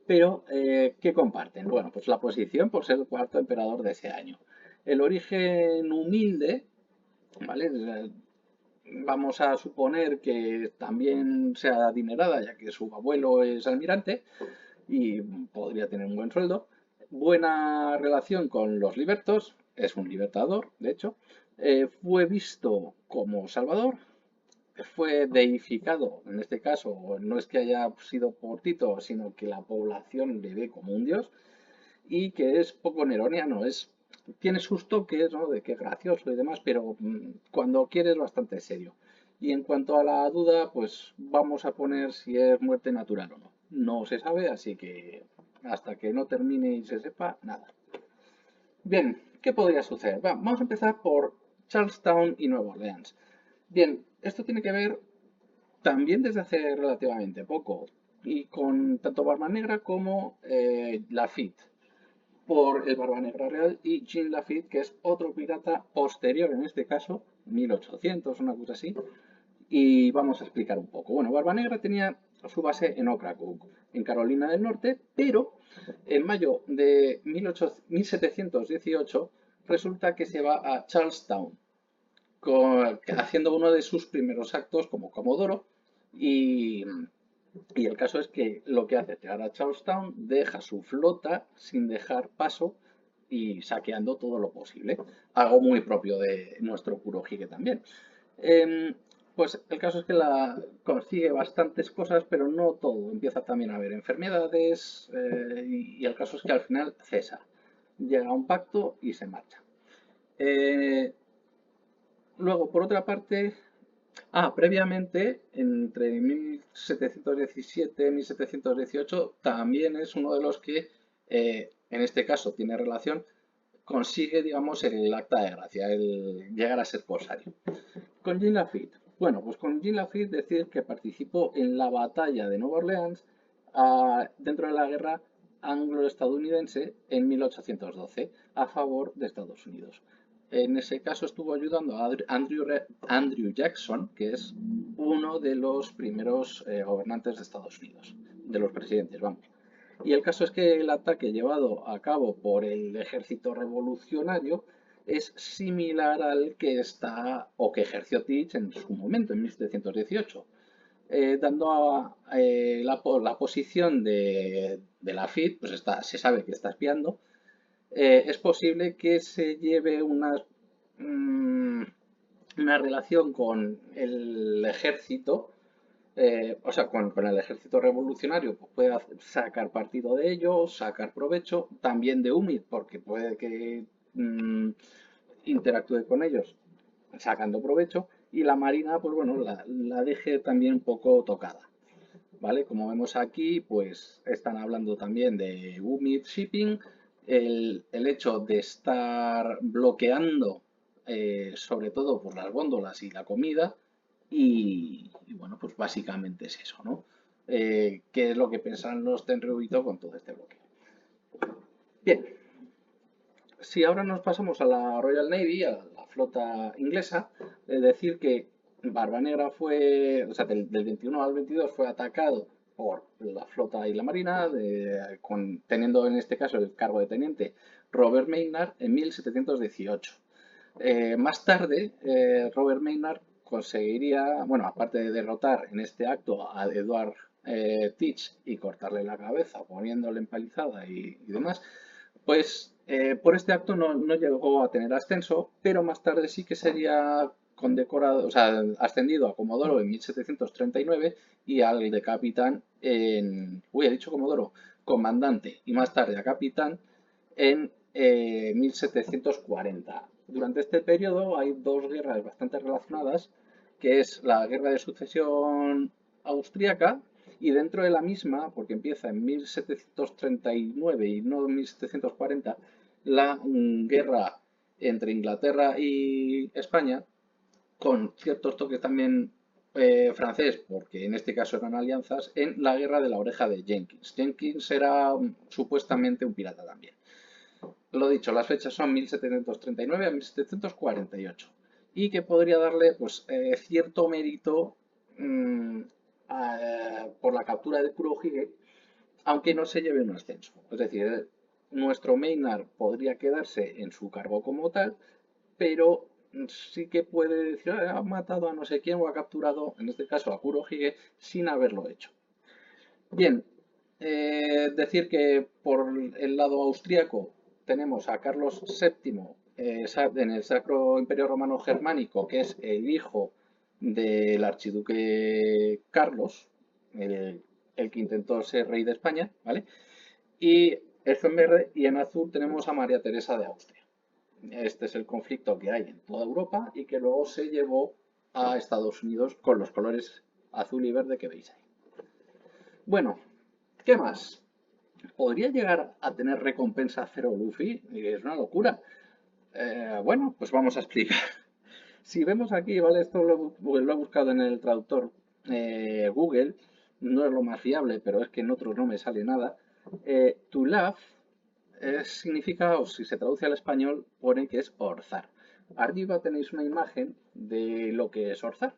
Pero, ¿qué comparten? Bueno, pues la posición por ser el cuarto emperador de ese año. El origen humilde, ¿vale? Vamos a suponer que también sea adinerada, ya que su abuelo es almirante y podría tener un buen sueldo. Buena relación con los libertos, es un libertador, de hecho. Fue visto como salvador, fue deificado, en este caso, no es que haya sido por Tito, sino que la población le ve como un dios y que es poco neroniano, tiene sus toques, ¿no? De que es gracioso y demás, pero cuando quiere es bastante serio. Y en cuanto a la duda, pues vamos a poner si es muerte natural o no. No se sabe, así que hasta que no termine y se sepa, nada. Bien, ¿qué podría suceder? Vamos a empezar por Charlestown y Nueva Orleans. Bien, esto tiene que ver también desde hace relativamente poco y con tanto Barba Negra como Lafitte por el Barba Negra Real y Jean Lafitte, que es otro pirata posterior en este caso, 1800, una cosa así, y vamos a explicar un poco. Bueno, Barba Negra tenía su base en Ocracoke, en Carolina del Norte, pero en mayo de 1718 resulta que se va a Charlestown, haciendo uno de sus primeros actos como Comodoro y el caso es que lo que hace es llegar a Charlestown, deja su flota sin dejar paso y saqueando todo lo posible. Algo muy propio de nuestro Kurohige también. Em, pues el caso es que consigue bastantes cosas, pero no todo. Empieza también a haber enfermedades y el caso es que al final cesa. Llega a un pacto y se marcha. Eh, Luego, por otra parte, previamente, entre 1717 y 1718, también es uno de los que, en este caso, tiene relación, consigue, digamos, el acta de gracia, el llegar a ser corsario. Con Jean Lafitte. Bueno, pues con Jean Lafitte decir que participó en la batalla de Nueva Orleans dentro de la guerra anglo-estadounidense en 1812 a favor de Estados Unidos. En ese caso estuvo ayudando a Andrew Jackson, que es uno de los primeros gobernantes de Estados Unidos, de los presidentes, vamos. Y el caso es que el ataque llevado a cabo por el ejército revolucionario es similar al que está o que ejerció Teach en su momento, en 1718. dando la posición de la FID, pues se sabe que está espiando. Es posible que se lleve mm, una relación con el ejército, o sea, con el ejército revolucionario, pues puede sacar partido de ello, sacar provecho, también de UMID, porque puede que interactúe con ellos sacando provecho, y la Marina, pues bueno, la deje también un poco tocada. ¿Vale? Como vemos aquí, pues están hablando también de UMID Shipping, el hecho de estar bloqueando sobre todo por las góndolas y la comida y bueno, pues básicamente es eso, ¿no? ¿Qué es lo que pensan los Tenryubito con todo este bloqueo? Bien, si ahora nos pasamos a la Royal Navy, a la flota inglesa, es decir que Barba Negra fue, o sea, del 21 al 22 fue atacado por la flota y la marina, teniendo en este caso el cargo de teniente Robert Maynard en 1718. Más tarde, Robert Maynard conseguiría, bueno, aparte de derrotar en este acto a Edward Teach y cortarle la cabeza poniéndole empalizada y demás, pues por este acto no llegó a tener ascenso, pero más tarde sí que sería condecorado, o sea, ascendido a Comodoro en 1739 y al de capitán he dicho Comodoro, comandante y más tarde a capitán en 1740. Durante este periodo hay dos guerras bastante relacionadas, que es la guerra de sucesión austríaca y dentro de la misma, porque empieza en 1739 y no en 1740, la guerra entre Inglaterra y España, con ciertos toques también francés, porque en este caso eran alianzas, en la guerra de la oreja de Jenkins. Jenkins era supuestamente un pirata también. Lo dicho, las fechas son 1739 a 1748 y que podría darle pues cierto mérito por la captura de Kurohige, aunque no se lleve un ascenso. Es decir, nuestro Maynard podría quedarse en su cargo como tal, pero sí que puede decir, ha matado a no sé quién o ha capturado, en este caso a Kurohige, sin haberlo hecho. Bien, decir que por el lado austríaco tenemos a Carlos VII en el Sacro Imperio Romano Germánico, que es el hijo del archiduque Carlos, el que intentó ser rey de España, ¿vale? Y esto en verde y en azul tenemos a María Teresa de Austria. Este es el conflicto que hay en toda Europa y que luego se llevó a Estados Unidos con los colores azul y verde que veis ahí. Bueno, ¿qué más? ¿Podría llegar a tener recompensa cero Luffy? Es una locura. Bueno, pues vamos a explicar. Si vemos aquí, ¿vale? Esto lo he buscado en el traductor Google. No es lo más fiable, pero es que en otros no me sale nada. To laugh significa, o si se traduce al español, pone que es orzar. Arriba tenéis una imagen de lo que es orzar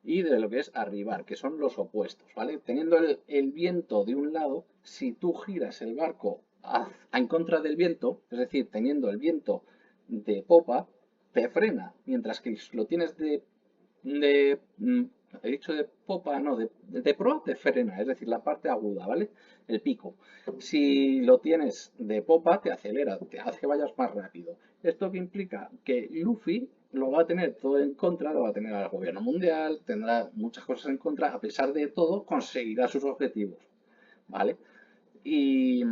y de lo que es arribar, que son los opuestos, ¿vale? Teniendo el viento de un lado, si tú giras el barco en contra del viento, es decir, teniendo el viento de popa, te frena, mientras que si lo tienes he dicho de popa, no, de proa te frena, es decir, la parte aguda, ¿vale? El pico. Si lo tienes de popa, te acelera, te hace que vayas más rápido. ¿Esto qué implica? Que Luffy lo va a tener todo en contra, lo va a tener al gobierno mundial, tendrá muchas cosas en contra, a pesar de todo, conseguirá sus objetivos, ¿vale? Y,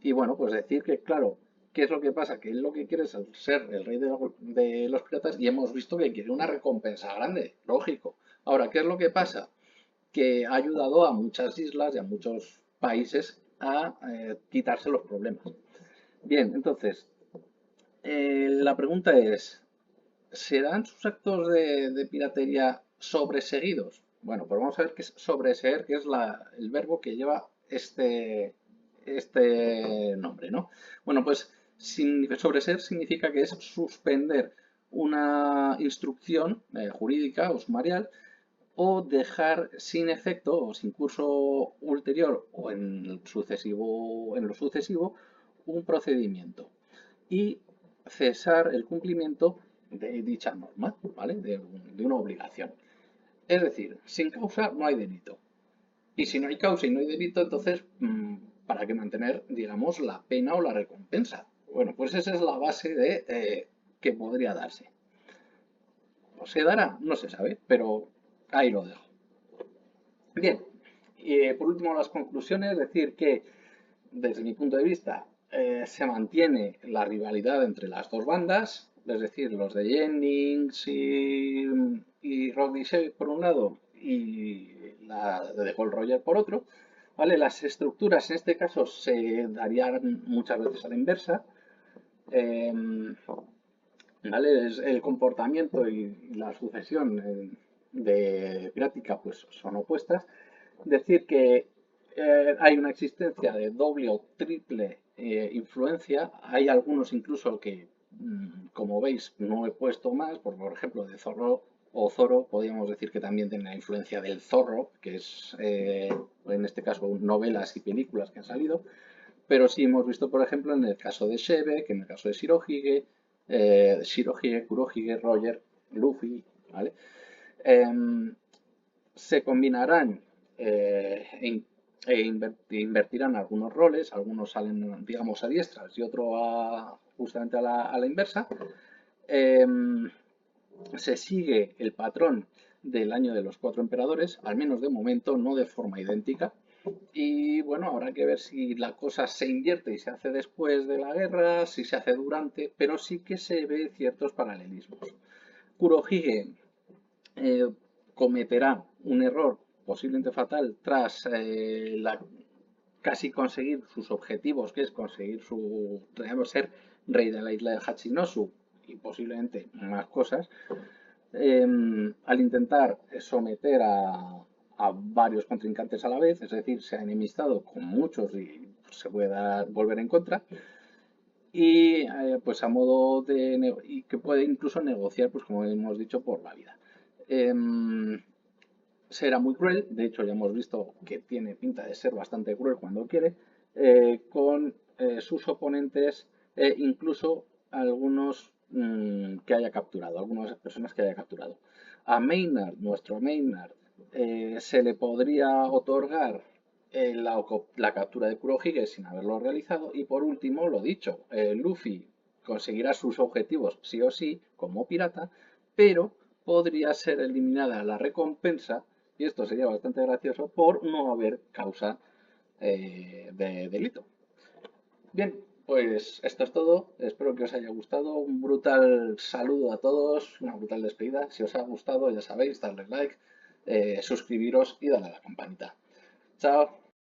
y bueno, pues decir que, claro, ¿qué es lo que pasa? Que él lo que quiere es ser el rey de los piratas y hemos visto que quiere una recompensa grande, lógico. Ahora, ¿qué es lo que pasa? Que ha ayudado a muchas islas y a muchos países a quitarse los problemas. Bien, entonces, la pregunta es, ¿serán sus actos de piratería sobreseguidos? Bueno, pues vamos a ver qué es sobreseer, que es el verbo que lleva este nombre, ¿no? Bueno, pues sobreseer significa que es suspender una instrucción jurídica o sumarial o dejar sin efecto o sin curso ulterior o en lo sucesivo un procedimiento y cesar el cumplimiento de dicha norma, ¿vale? De una obligación. Es decir, sin causa no hay delito. Y si no hay causa y no hay delito, entonces, ¿para qué mantener, digamos, la pena o la recompensa? Bueno, pues esa es la base de que podría darse. ¿O se dará? No se sabe, pero ahí lo dejo. Bien, y por último las conclusiones, decir que desde mi punto de vista se mantiene la rivalidad entre las dos bandas, es decir, los de Jennings y Rodney Shea por un lado y la de Gold Roger por otro. ¿Vale? Las estructuras en este caso se darían muchas veces a la inversa. em, ¿Vale? El comportamiento y la sucesión de práctica pues son opuestas. Decir que hay una existencia de doble o triple influencia. Hay algunos incluso que, como veis, no he puesto más, por ejemplo, de Zorro o Zoro, podríamos decir que también tiene la influencia del Zorro, que es en este caso novelas y películas que han salido, pero sí hemos visto, por ejemplo, en el caso de Shebe, que en el caso de Shirohige, Kurohige, Roger, Luffy, ¿vale? Em, Se combinarán invertirán algunos roles, algunos salen, digamos, a diestras y otro justamente a la inversa. Em, Se sigue el patrón del año de los cuatro emperadores, al menos de momento, no de forma idéntica. Y bueno, habrá que ver si la cosa se invierte y se hace después de la guerra, si se hace durante, pero sí que se ve ciertos paralelismos. Kurohige eh, cometerá un error posiblemente fatal tras casi conseguir sus objetivos, que es conseguir ser rey de la isla de Hachinosu y posiblemente más cosas, al intentar someter a varios contrincantes a la vez, es decir, se ha enemistado con muchos y se puede volver en contra, y pues a modo y que puede incluso negociar, pues como hemos dicho, por la vida. Em, Será muy cruel, de hecho ya hemos visto que tiene pinta de ser bastante cruel cuando quiere, con sus oponentes, incluso algunos que haya capturado, algunas personas que haya capturado. A Maynard, nuestro Maynard, se le podría otorgar la captura de Kurohige sin haberlo realizado. Y por último, lo dicho, Luffy conseguirá sus objetivos sí o sí como pirata, pero podría ser eliminada la recompensa, y esto sería bastante gracioso, por no haber causa de delito. Bien, pues esto es todo. Espero que os haya gustado. Un brutal saludo a todos, una brutal despedida. Si os ha gustado, ya sabéis, darle like, suscribiros y darle a la campanita. Chao.